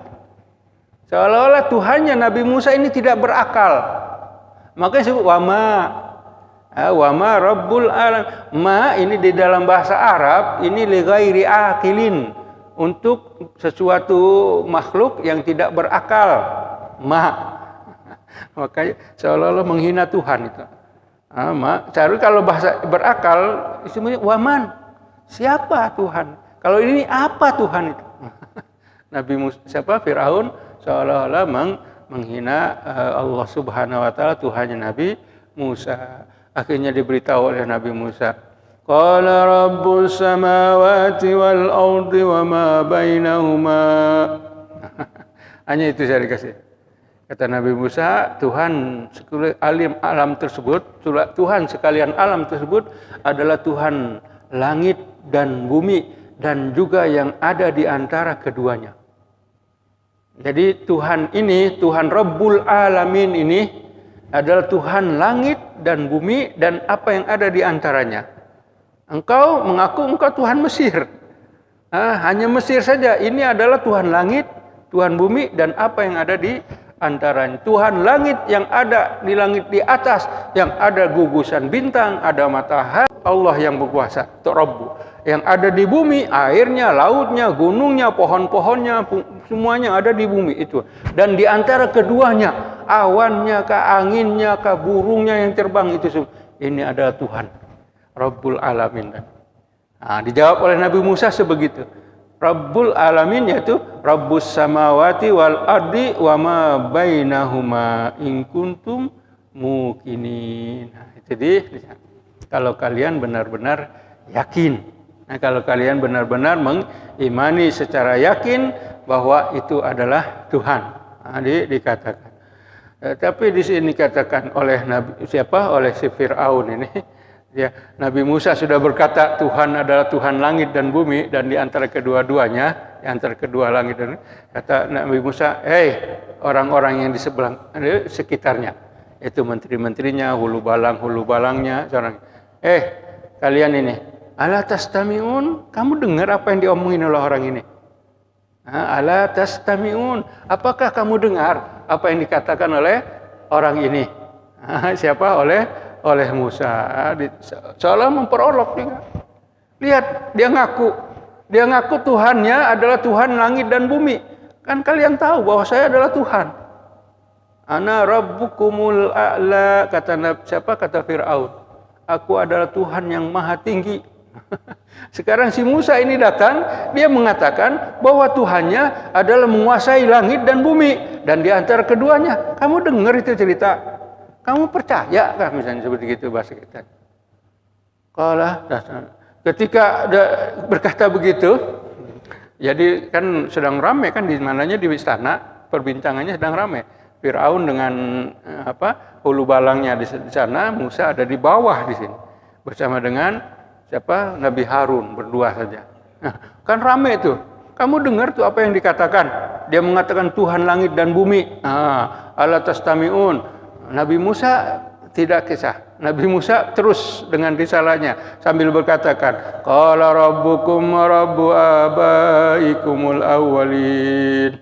Seolah-olah Tuhannya Nabi Musa ini tidak berakal. Maka disebut wama. Wa ma rabbul alam. Ma ini di dalam bahasa Arab ini li ghairi aqilin, untuk sesuatu makhluk yang tidak berakal. Ma. Makanya seolah-olah menghina Tuhan itu. Ma. Cari kalau bahasa berakal ismunya waman. Siapa Tuhan? Kalau ini apa Tuhan itu? Nabi Musa, Firaun seolah-olah menghina Allah Subhanahu wa taala, Tuhannya Nabi Musa. Akhirnya diberitahu oleh Nabi Musa, qala rabbus samawati wal ardi wa ma bainahuma. Hanya itu saya dikasih. Kata Nabi Musa, Tuhan sekalian alam tersebut, Tuhan sekalian alam tersebut adalah Tuhan langit dan bumi dan juga yang ada di antara keduanya. Jadi Tuhan ini, Tuhan Rabbul Alamin ini adalah Tuhan langit dan bumi dan apa yang ada di antaranya. Engkau mengaku engkau Tuhan Mesir. Hanya Mesir saja. Ini adalah Tuhan langit, Tuhan bumi dan apa yang ada di antaranya. Tuhan langit yang ada di langit di atas, yang ada gugusan bintang, ada matahari. Allah yang berkuasa, Rabbu. Yang ada di bumi, airnya, lautnya, gunungnya, pohon-pohonnya, semuanya ada di bumi itu. Dan di antara keduanya, awannya, anginnya, burungnya yang terbang itu semua. Ini adalah Tuhan, Rabbul Alamin. Dijawab oleh Nabi Musa sebegitu. Rabbul Alamin yaitu Rabbus Samawati wal Ardi wa ma bainahuma in kuntum muqinin. Jadi kalau kalian benar-benar yakin. Kalau kalian benar-benar mengimani secara yakin bahwa itu adalah Tuhan, dikatakan. Tapi di sini dikatakan oleh oleh si Fir'aun ini, ya, Nabi Musa sudah berkata Tuhan adalah Tuhan langit dan bumi dan di antara kedua-duanya, di antara kedua langit dan kata Nabi Musa, orang-orang yang di sekitarnya, itu menteri-menterinya, hulu balangnya, kalian ini. Ala tastami'un, kamu dengar apa yang diomongin oleh orang ini? Ala tastami'un, apakah kamu dengar apa yang dikatakan oleh orang ini? Siapa? Oleh Musa. Seolah memperolok dia. Lihat, dia ngaku Tuhannya adalah Tuhan langit dan bumi. Kan kalian tahu bahwa saya adalah Tuhan. Ana rabbukumul a'la, kata Fir'aun. Aku adalah Tuhan yang maha tinggi. Sekarang si Musa ini datang, dia mengatakan bahwa Tuhannya adalah menguasai langit dan bumi dan di antara keduanya. Kamu dengar itu cerita? Kamu percaya kah misalnya seperti itu bahasa kita? Ketika berkata begitu, jadi kan sedang ramai kan di mananya di istana, perbincangannya sedang ramai. Firaun dengan hulu balangnya di sana, Musa ada di bawah di sini bersama dengan Nabi Harun berdua saja. Kan ramai itu. Kamu dengar tuh apa yang dikatakan? Dia mengatakan Tuhan langit dan bumi. Ala tastami'un. Nabi Musa tidak kisah. Nabi Musa terus dengan risalahnya sambil berkatakan, qala rabbukum wa rabbu abaikumul awwalin.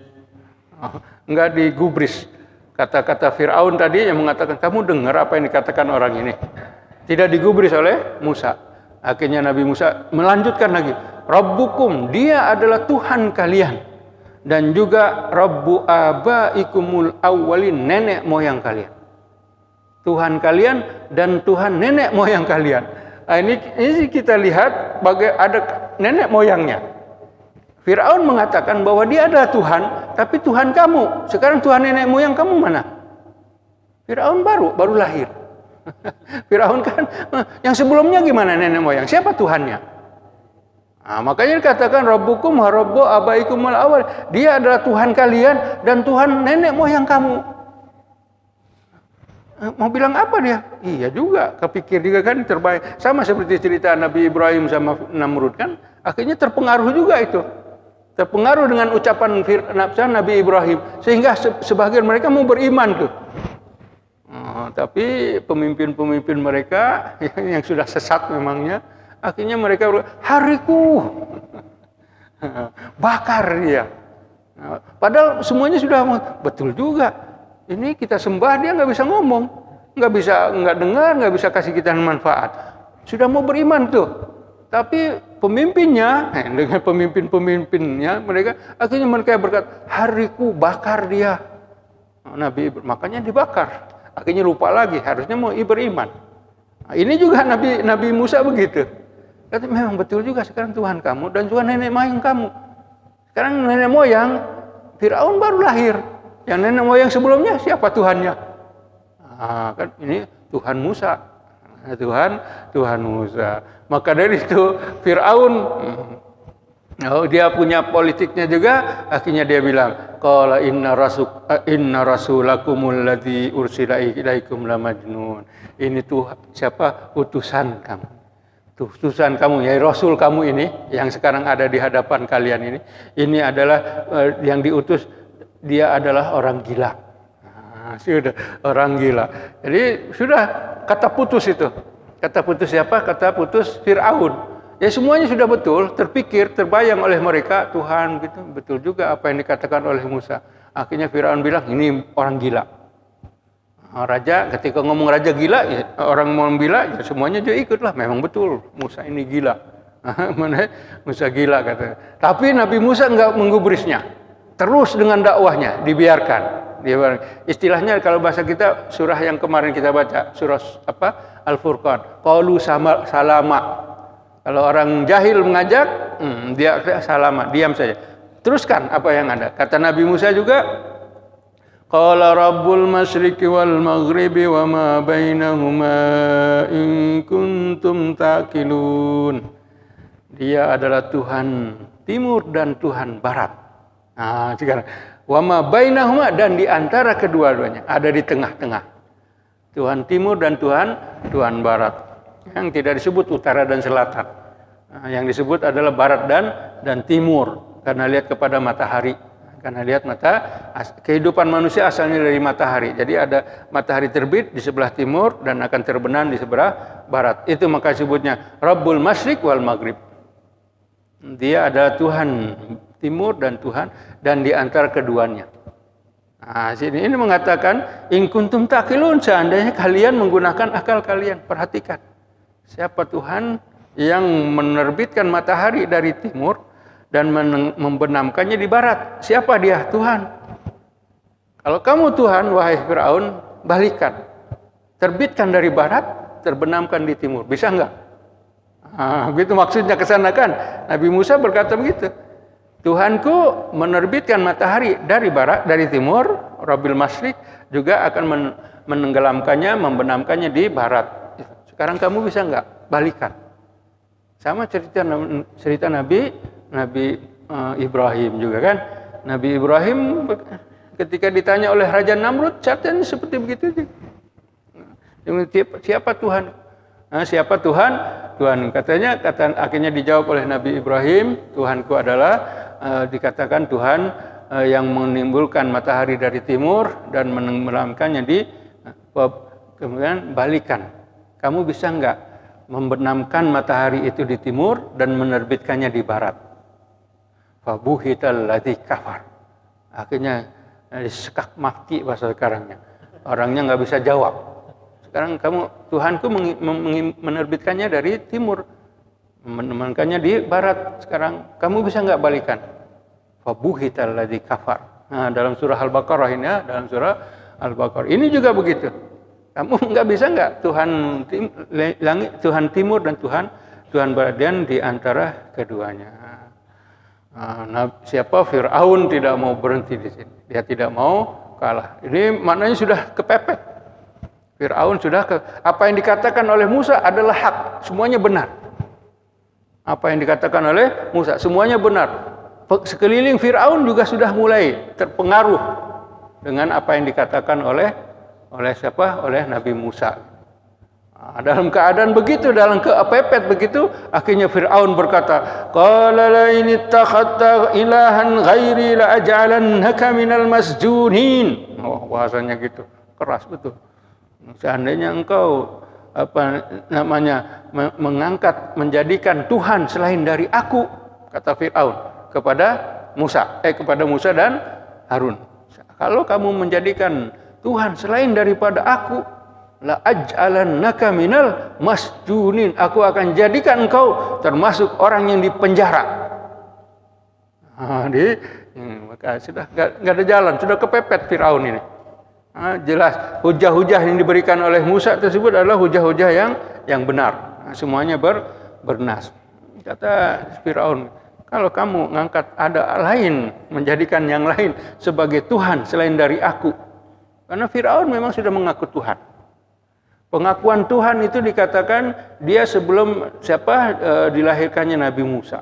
Enggak digubris. Kata-kata Fir'aun tadi yang mengatakan, kamu dengar apa yang dikatakan orang ini? Tidak digubris oleh Musa. Akhirnya Nabi Musa melanjutkan lagi. Rabbukum, dia adalah Tuhan kalian. Dan juga Rabbu abaikumul awwalin, nenek moyang kalian. Tuhan kalian dan Tuhan nenek moyang kalian. Ini kita lihat ada nenek moyangnya. Fir'aun mengatakan bahwa dia adalah Tuhan, tapi Tuhan kamu. Sekarang Tuhan nenek moyang kamu mana? Fir'aun baru lahir. Firaun kan yang sebelumnya gimana nenek moyang? Siapa Tuhannya? Makanya dikatakan Rabbukum wa rabbu abaikumul awwal. Dia adalah Tuhan kalian dan Tuhan nenek moyang kamu. Mau bilang apa dia? Iya juga, kepikir juga kan terbaik. Sama seperti cerita Nabi Ibrahim sama Namrud kan, akhirnya terpengaruh juga itu. Terpengaruh dengan ucapan Nabi Ibrahim sehingga sebagian mereka mau beriman tuh. Tapi pemimpin-pemimpin mereka yang sudah sesat memangnya, akhirnya mereka hariku bakar dia. Padahal semuanya sudah betul juga. Ini kita sembah dia nggak bisa ngomong. nggak dengar, nggak bisa kasih kita manfaat. Sudah mau beriman tuh, tapi pemimpinnya, dengan pemimpinnya mereka berkata, hariku bakar dia. Makanya dibakar. Akhirnya lupa lagi, harusnya mau beriman. Nah, ini juga Nabi Musa begitu. Kata, memang betul juga sekarang Tuhan kamu dan Tuhan nenek moyang kamu. Sekarang nenek moyang Firaun baru lahir. Yang nenek moyang sebelumnya siapa Tuhannya? Nah, kan ini Tuhan Musa. Tuhan Musa. Maka dari itu Firaun dia punya politiknya juga. Akhirnya dia bilang, qala inna rasulakumul ladzi ursila ilaikum lamajnun. Ini siapa? Utusan kamu. Utusan kamu, ya Rasul kamu ini yang sekarang ada di hadapan kalian ini adalah yang diutus, dia adalah orang gila. Sudah orang gila. Jadi sudah kata putus itu. Kata putus siapa? Kata putus Firaun. Ya semuanya sudah betul, terpikir, terbayang oleh mereka, Tuhan gitu. Betul juga apa yang dikatakan oleh Musa. Akhirnya Firaun bilang, ini orang gila. Raja, ketika ngomong raja gila, ya, orang mau gila, ya semuanya dia ikutlah. Memang betul, Musa ini gila. Musa gila katanya. Tapi Nabi Musa enggak menggubrisnya. Terus dengan dakwahnya, dibiarkan. Istilahnya kalau bahasa kita, surah yang kemarin kita baca, surah Al-Furqan. Qalu salama. Kalau orang jahil mengajak, dia salama, diam saja. Teruskan apa yang ada. Kata Nabi Musa juga, qala rabbul masyriqi wal maghribi wa ma bainahuma in kuntum taqilun. Dia adalah Tuhan timur dan Tuhan barat. Nah, sekarang wa ma bainahuma, dan di antara kedua-duanya, ada di tengah-tengah. Tuhan timur dan Tuhan barat. Yang tidak disebut utara dan selatan. Nah, yang disebut adalah barat dan timur, karena lihat kepada matahari. Karena lihat kehidupan manusia asalnya dari matahari. Jadi ada matahari terbit di sebelah timur dan akan terbenam di sebelah barat. Itu maka disebutnya Rabbul Masyriq wal Maghrib. Dia adalah Tuhan timur dan Tuhan dan di antara keduanya. Nah, ini mengatakan in kuntum taqilun, seandainya kalian menggunakan akal kalian. Perhatikan. Siapa Tuhan yang menerbitkan matahari dari timur dan membenamkannya di barat? Siapa dia? Tuhan. Kalau kamu Tuhan, wahai Firaun, balikan. Terbitkan dari barat, terbenamkan di timur. Bisa enggak? Begitu maksudnya ke sana kan. Nabi Musa berkata begitu. Tuhanku menerbitkan matahari dari barat, dari timur, Rabbil Masyriq, juga akan menenggelamkannya, membenamkannya di barat. Sekarang kamu bisa enggak? Balikan. Sama cerita Nabi Ibrahim juga kan. Nabi Ibrahim ketika ditanya oleh Raja Namrud, catanya seperti begitu. Siapa Tuhan? Siapa Tuhan? Tuhan katanya, akhirnya dijawab oleh Nabi Ibrahim, Tuhanku adalah dikatakan Tuhan yang menimbulkan matahari dari timur dan menenggelamkannya di kemudian balikan. Kamu bisa enggak membenamkan matahari itu di timur dan menerbitkannya di barat? Fabuhital ladzi kafar. Akhirnya disekak maki bahasa sekarangnya. Orangnya nggak bisa jawab. Sekarang Tuhanku menerbitkannya dari timur, menemankannya di barat. Sekarang kamu bisa nggak balikan? Fabuhital ladzi kafar. Nah, dalam surah Al-Baqarah ini ya, dalam surah Al-Baqarah ini juga begitu. Kamu nggak bisa nggak langit, Tuhan timur dan Tuhan barat, dan di antara keduanya. Nah, siapa? Firaun tidak mau berhenti di sini. Dia tidak mau kalah. Ini maknanya sudah kepepet. Firaun sudah apa yang dikatakan oleh Musa adalah hak, semuanya benar. Apa yang dikatakan oleh Musa semuanya benar. Sekeliling Firaun juga sudah mulai terpengaruh dengan apa yang dikatakan oleh siapa? Oleh Nabi Musa. Dalam keadaan begitu, dalam kepepet begitu, akhirnya Firaun berkata, qala la in ittakhadta ilahan ghairi la aj'alannaka minal masjunin. Bahasanya gitu, keras betul. Seandainya engkau mengangkat, menjadikan Tuhan selain dari aku, kata Firaun kepada Musa dan Harun. Kalau kamu menjadikan Tuhan selain daripada aku, la aj'alannaka minal masjunin. Aku akan jadikan engkau termasuk orang yang dipenjara. Maka sudah nggak ada jalan, sudah kepepet Firaun ini. Jelas hujah-hujah yang diberikan oleh Musa tersebut adalah hujah-hujah yang benar. Semuanya bernas. Kata Firaun, kalau kamu ngangkat ada lain, menjadikan yang lain sebagai Tuhan selain dari aku. Karena Firaun memang sudah mengaku Tuhan. Pengakuan Tuhan itu dikatakan dia sebelum dilahirkannya Nabi Musa.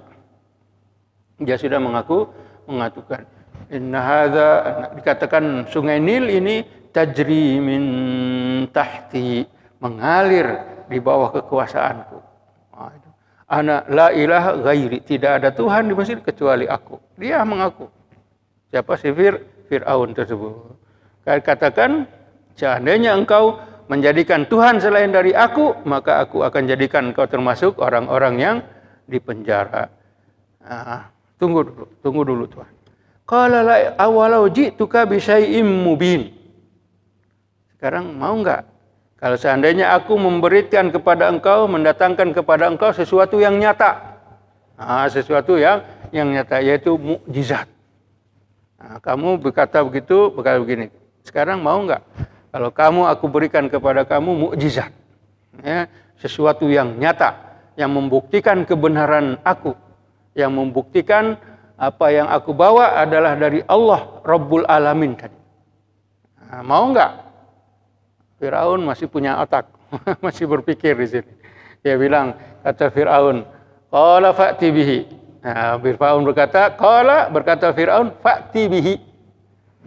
Dia sudah mengatakan inna hadza, dikatakan sungai Nil ini tajri min tahti, mengalir di bawah kekuasaanku. Ana la ilaha ghairi, tidak ada Tuhan di Mesir kecuali aku. Dia mengaku. Siapa si Fir'aun tersebut? Katakan, seandainya engkau menjadikan Tuhan selain dari aku, maka aku akan jadikan engkau termasuk orang-orang yang dipenjara. Tunggu dulu Tuhan. Qala la awalau ji'tuka bi syai'im mubin. Sekarang mau enggak? Kalau seandainya aku memberikan kepada engkau, mendatangkan kepada engkau sesuatu yang nyata. Sesuatu yang nyata, yaitu mukjizat. Kamu berkata begitu, begini. Sekarang mau enggak? Kalau aku berikan kepada kamu mukjizat. Sesuatu yang nyata, yang membuktikan kebenaran aku. Yang membuktikan apa yang aku bawa adalah dari Allah Rabbul Alamin tadi. Mau enggak? Firaun masih punya otak, masih berpikir di sini. Dia bilang, kata Firaun, qala fa'ti bihi. Firaun berkata Firaun, fa'ti bihi.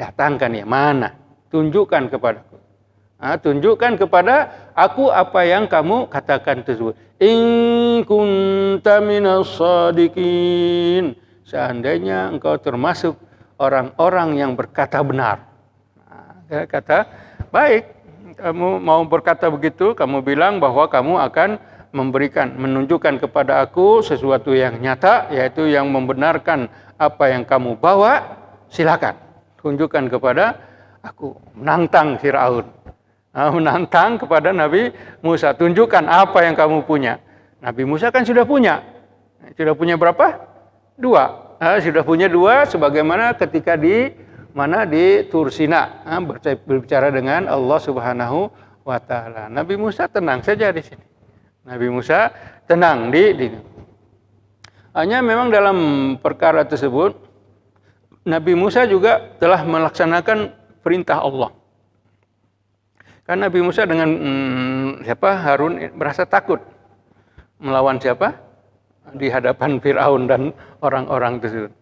Datangkan ya, mana? Tunjukkan kepadaku. Tunjukkan kepada aku apa yang kamu katakan tersebut. In kunta minas shadiqin. Seandainya engkau termasuk orang-orang yang berkata benar. Kata, baik. Kamu mau berkata begitu, kamu bilang bahwa kamu akan menunjukkan kepada aku sesuatu yang nyata, yaitu yang membenarkan apa yang kamu bawa, silakan. Tunjukkan kepada aku. Menantang Fir'aun. Menantang kepada Nabi Musa. Tunjukkan apa yang kamu punya. Nabi Musa kan sudah punya. Sudah punya berapa? 2. Sudah punya 2, sebagaimana ketika di Tur Sina, berbicara dengan Allah Subhanahu wa Ta'ala. Nabi Musa tenang saja di sini. Nabi Musa tenang hanya memang dalam perkara tersebut Nabi Musa juga telah melaksanakan perintah Allah. Karena Nabi Musa dengan Harun merasa takut melawan siapa? Di hadapan Fir'aun dan orang-orang tersebut.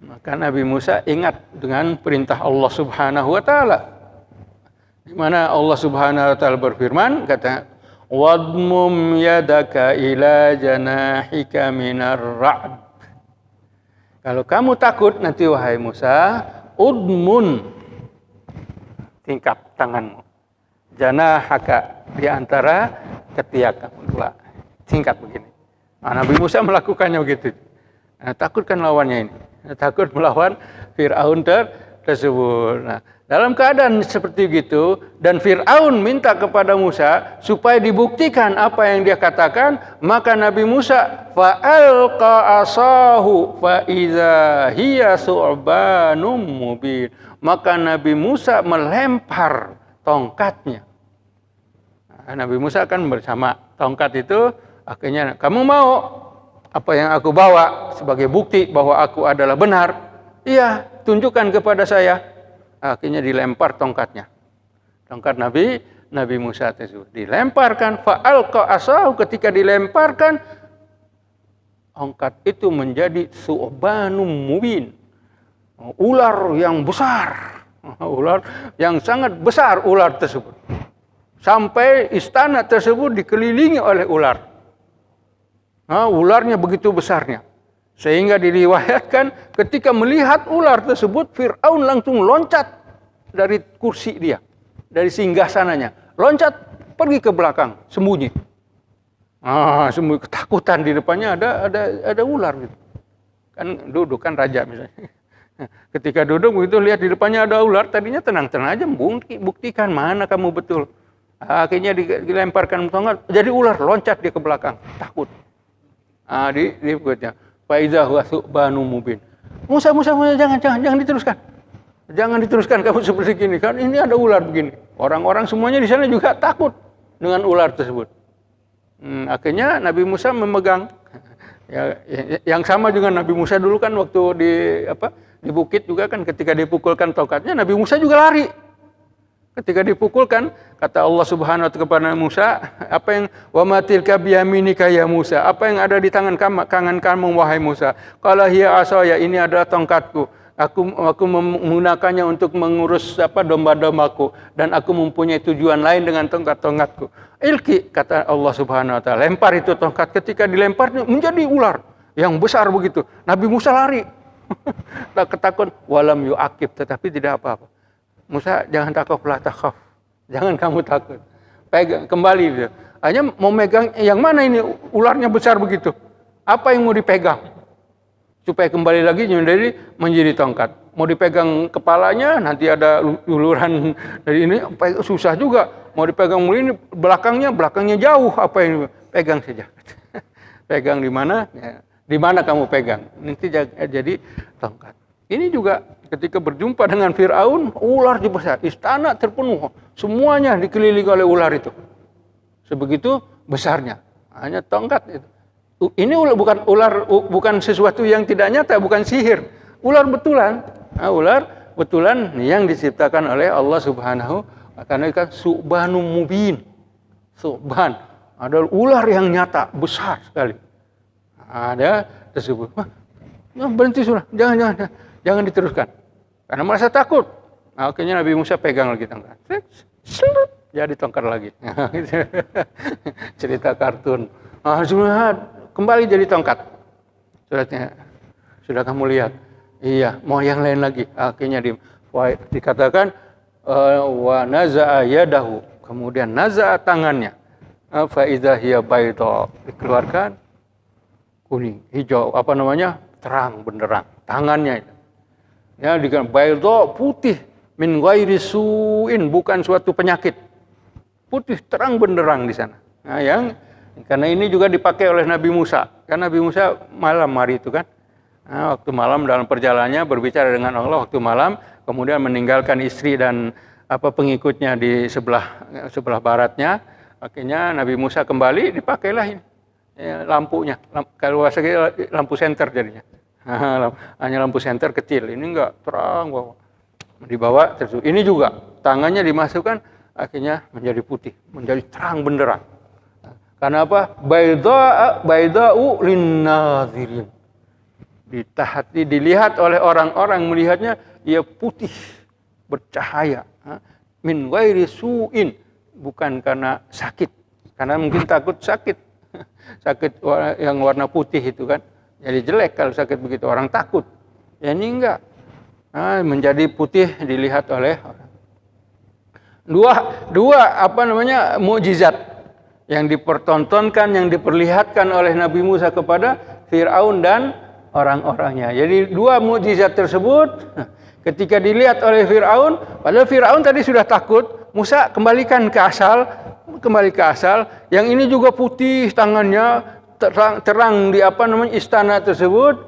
Maka Nabi Musa ingat dengan perintah Allah Subhanahu wa Ta'ala. Di mana Allah Subhanahu wa Ta'ala berfirman, kata, "Wadmum yadaka ila janahika minar ra'd." Kalau kamu takut nanti wahai Musa, udmun, tingkap tanganmu. Janahaka, di antara ketiak kamu dua. Tingkat begini. Nabi Musa melakukannya begitu. Takutkan lawannya ini. Takut melawan Fir'aun tersebut. Dalam keadaan seperti itu, dan Fir'aun minta kepada Musa supaya dibuktikan apa yang dia katakan, maka Nabi Musa fa'alqa asahu fa'idha hiya su'banum mubin. Maka Nabi Musa melempar tongkatnya. Nabi Musa kan bersama tongkat itu, akhirnya kamu mau apa yang aku bawa sebagai bukti bahwa aku adalah benar? Iya, tunjukkan kepada saya. Akhirnya dilempar tongkatnya. Tongkat Nabi Musa tersebut dilemparkan. Fa'alqa asahu, ketika dilemparkan, tongkat itu menjadi su'banum mubin. Ular yang besar. Ular yang sangat besar ular tersebut. Sampai istana tersebut dikelilingi oleh ular. Ularnya begitu besarnya. Sehingga diriwayatkan ketika melihat ular tersebut, Fir'aun langsung loncat dari kursi dia. Dari singgasananya. Loncat pergi ke belakang, sembunyi. Sembunyi, ketakutan di depannya ada ular gitu. Kan duduk kan raja misalnya. Ketika duduk begitu lihat di depannya ada ular, tadinya tenang-tenang aja, buktikan mana kamu betul. Akhirnya dilemparkan tongkat, jadi ular loncat dia ke belakang, takut. Di perutnya. Faiza huwa thu'banu mubin. Musa, jangan diteruskan. Jangan diteruskan kamu seperti gini, kan ini ada ular begini. Orang-orang semuanya di sana juga takut dengan ular tersebut. Akhirnya Nabi Musa memegang yang sama dengan Nabi Musa dulu kan waktu di bukit juga kan ketika dipukulkan tongkatnya Nabi Musa juga lari. Ketika dipukulkan, kata Allah Subhanahu wa taala kepada Musa, apa yang wa ma tilka biyaminika ya Musa? Apa yang ada di tangan kamu wahai Musa? Qala hiya asaya, ini adalah tongkatku. Aku menggunakannya untuk mengurus domba-dombaku dan aku mempunyai tujuan lain dengan tongkat-tongkatku. Ilki, kata Allah Subhanahu wa taala, lempar itu tongkat. Ketika dilempar menjadi ular yang besar begitu. Nabi Musa lari. Tak ketakut walam yu'aqib, tetapi tidak apa-apa. Musa, jangan takut, la takhaf. Jangan kamu takut. Pegang kembali dia. Hanya mau megang yang mana ini ularnya besar begitu. Apa yang mau dipegang? Supaya kembali lagi menjadi tongkat. Mau dipegang kepalanya, nanti ada uluran dari ini, susah juga. Mau dipegang ini belakangnya jauh. Apa yang pegang saja. Pegang di mana? Ya. Di mana kamu pegang? Nanti jadi tongkat. Ini juga ketika berjumpa dengan Fir'aun, ular besar, istana terpenuh, semuanya dikelilingi oleh ular itu. Sebegitu besarnya, hanya tongkat itu. Ini bukan sesuatu yang tidak nyata, bukan sihir. Ular betulan yang diciptakan oleh Allah Subhanahu wa taala, karena Su'banu mubin. Su'ban adalah ular yang nyata, besar sekali. Ada tersebut. Berhenti sudah, jangan diteruskan. Karena merasa takut. Akhirnya Nabi Musa pegang lagi tongkat. Jadi tongkat lagi. Cerita kartun. Kembali jadi tongkat. Sudah kamu lihat. Iya, mau yang lain lagi. Akhirnya dikatakan wa naza'a yadahu. Kemudian naza'a tangannya. Fa idza hiya bayda. Dikeluarkan kuning, hijau, terang benderang. Tangannya itu. Ya, dikatakan bayda, putih, min ghairi su'in, bukan suatu penyakit. Putih terang benderang di sana. Nah, karena ini juga dipakai oleh Nabi Musa. Karena Nabi Musa malam hari itu kan. Nah, waktu malam dalam perjalanannya berbicara dengan Allah waktu malam, kemudian meninggalkan istri dan pengikutnya di sebelah baratnya. Akhirnya Nabi Musa kembali, dipakailah ini lampunya. Kalau lampu senter jadinya. Hanya lampu senter kecil, ini enggak terang bahwa dibawa terus. Ini juga tangannya dimasukkan, akhirnya menjadi putih, menjadi terang benderang. Karena apa? Bayda'u lin-nazirin. Dilihat oleh orang-orang, melihatnya ia putih, bercahaya. Min ghairi su'in, bukan karena sakit. Karena mungkin takut sakit. Sakit yang warna putih itu kan. Jadi jelek kalau sakit begitu, orang takut. Ya ini enggak. Menjadi putih dilihat oleh orang. Dua mukjizat yang dipertontonkan, yang diperlihatkan oleh Nabi Musa kepada Fir'aun dan orang-orangnya. Jadi dua mukjizat tersebut ketika dilihat oleh Fir'aun, padahal Fir'aun tadi sudah takut, Musa kembali ke asal. Yang ini juga putih tangannya, terang di istana tersebut.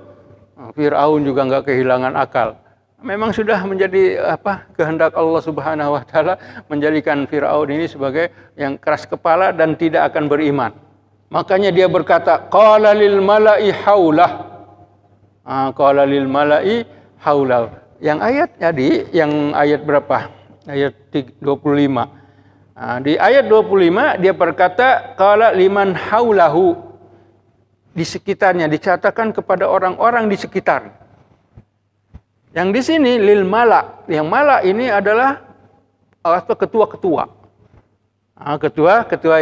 Fir'aun juga enggak kehilangan akal. Memang sudah menjadi kehendak Allah Subhanahu wa taala menjadikan Fir'aun ini sebagai yang keras kepala dan tidak akan beriman. Makanya dia berkata, qala lil mala'i haulah. Qala lil mala'i haulah. Yang ayat berapa? Ayat 25. Di ayat 25 dia berkata qala liman haulahu, di sekitarnya, dikatakan kepada orang-orang di sekitar. Yang di sini lil mala, yang mala ini adalah ketua-ketua. Ketua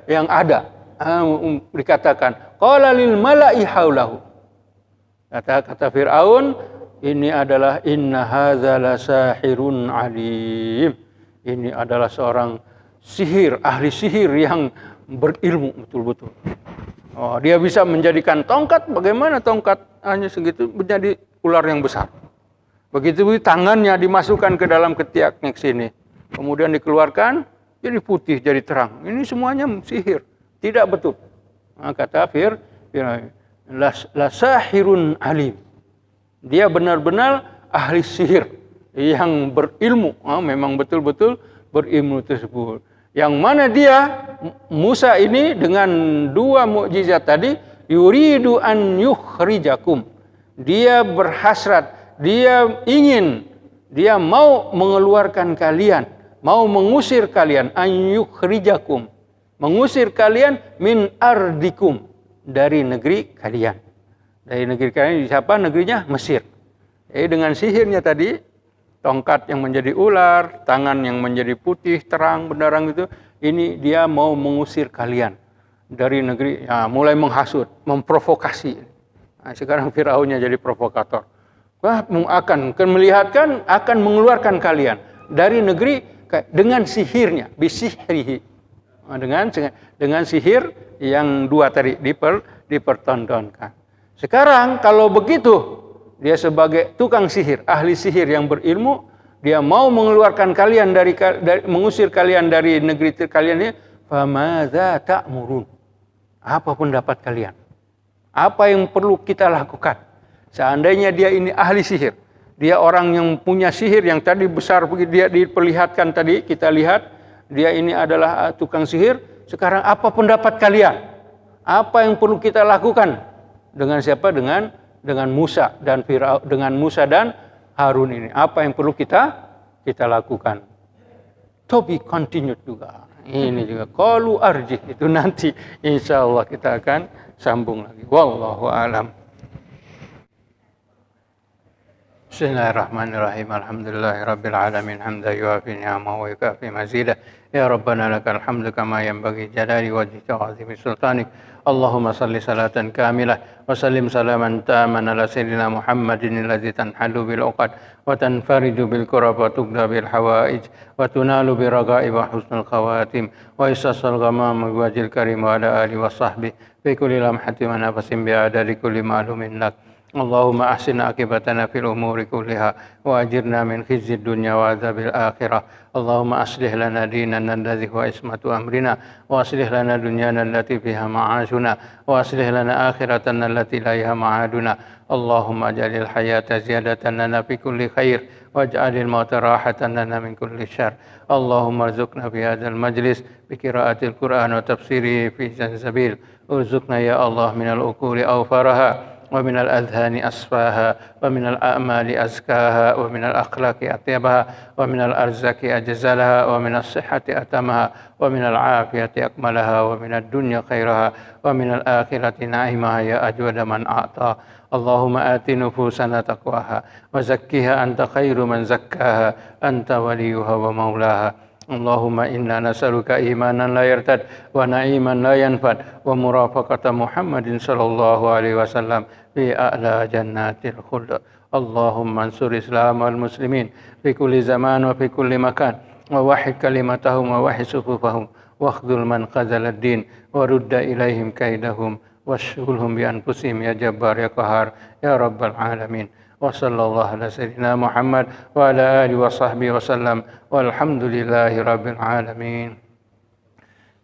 yang ada. Dikatakan qala lil mala'i haulahu. Kata Fir'aun, ini adalah inna hadza la sahirun alim. Ini adalah seorang ahli sihir yang berilmu betul-betul. Dia bisa menjadikan tongkat, bagaimana tongkat hanya segitu menjadi ular yang besar. Begitu tangannya dimasukkan ke dalam ketiaknya sini, kemudian dikeluarkan, jadi putih, jadi terang. Ini semuanya sihir, tidak betul. Kata Fir'aun, lasahirun alim. Dia benar-benar ahli sihir yang berilmu. Memang betul-betul berilmu tersebut. Yang mana dia, Musa ini dengan 2 mukjizat tadi, yuridu an yukhrijakum. Dia berhasrat, dia ingin, dia mau mengeluarkan kalian, mau mengusir kalian, an yukhrijakum, mengusir kalian min ardikum, dari negeri kalian. Dari negeri kalian, siapa negerinya? Mesir. Dengan sihirnya tadi, tongkat yang menjadi ular, tangan yang menjadi putih, terang, benderang itu, ini dia mau mengusir kalian dari negeri, mulai menghasut, memprovokasi. Sekarang Firaunnya jadi provokator. Akan melihatkan, akan mengeluarkan kalian dari negeri dengan sihirnya, bisihrihi. Dengan sihir yang 2 tadi dipertontonkan. Sekarang kalau begitu, dia sebagai tukang sihir, ahli sihir yang berilmu, dia mau mengeluarkan kalian mengusir kalian dari negeri kalian ini. Famadza ta'murun? Apa pendapat kalian? Apa yang perlu kita lakukan? Seandainya dia ini ahli sihir, dia orang yang punya sihir yang tadi besar begitu, dia diperlihatkan tadi, kita lihat, dia ini adalah tukang sihir. Sekarang apa pendapat kalian? Apa yang perlu kita lakukan? Dengan siapa? Dengan Musa dan Firaun, dengan Musa dan Harun ini. Apa yang perlu kita lakukan? To be continued juga. Ini juga qalu arjih, itu nanti insyaallah kita akan sambung lagi. Wallahu a'lam. Bismillahirrahmanirrahim. Alhamdulillahirabbil alamin hamdan yuafi ni'amahu wa yukafi mazidah. Ya Rabbana lakal hamdu kama yanbaghi jalali wajhika wa 'azimi sultanik. Allahumma salli salatan kamilah wa sallim salaman taman ala sayyidina Muhammadin alladzi tanhalu bil 'uqad wa tanfariju bil kurab wa tuqda bil hawaij wa tunalu bi raga'ib wa husnul khawatim wa isasal ghamam wa wajhil karim wa ala alihi wa sahbihi fi kulli lamhatin wa nafasin bi adadi kulli ma'lumin lak. Allahumma ahsin akibatana fil umuri kulliha wa ajirna min khizyid dunya wa adzabil akhirah. Allahumma aslih lana dinana alladzi huwa ismatu amrina wa aslih lana dunyana allati fiha ma'ashuna wa aslih lana akhiratana allati ilaiha ma'aduna. Allahumma jalil hayata ziyadatan lana fi kulli khair waj'alil mauta rahatan lana min kulli syarr. Allahumma arzuqna fi hadzal majlis bi qiraatil Qur'an wa tafsirihi fi zanzabil. Urzuqna ya Allah minal uquli awfaraha ومن الأذهان أصفاها ومن الأعمال أزكاها ومن الأخلاق أطيبها ومن الأرزاق أجزلها ومن الصحة أتمها ومن العافية أكملها ومن الدنيا خيرها ومن الآخرة نعيمها يا أجود من أعطى. اللهم آت نفوسنا تقواها وزكها أنت خير من زكاها أنت وليها ومولاها. اللهم إنا نسألك إيمانا لا يرتد ونعيما لا ينفد ومرافقة محمد صلى الله عليه وسلم في أعلى جنات الخلد. اللهم انصر الإسلام والمسلمين في كل زمان وفي كل مكان ووحد كلمتهم ووحد صفوفهم واخذل من خذل الدين ورد إليهم كيدهم واشغلهم بأنفسهم يا جبار يا قهار يا رب العالمين. وصلى الله على سيدنا محمد وعلى آله وصحبه وسلم والحمد لله رب العالمين.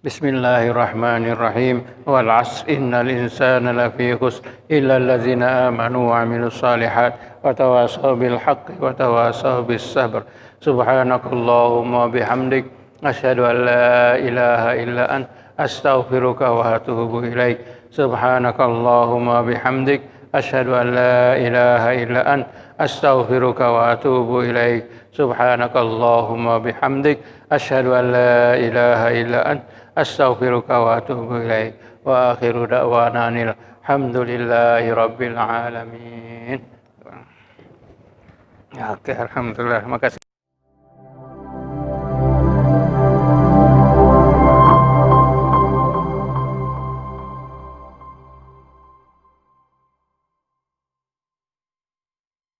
بسم الله الرحمن الرحيم. والعصر إن الإنسان لفي خسر إلا الذين آمنوا وعملوا الصالحات وتواصوا بالحق وتواصوا بالصبر. سبحانك اللهم وبحمدك أشهد أن لا إله إلا أنت أستغفرك وأتوب إليك. سبحانك اللهم وبحمدك أشهد أن لا إله إلا أنت أستغفرك وأتوب إليك. سبحانك اللهم وبحمدك أشهد أن لا إله إلا أنت أستغفرك وأتوب إليك. وآخر دعوانا الحمد لله رب العالمين. Oke, alhamdulillah. Terima kasih.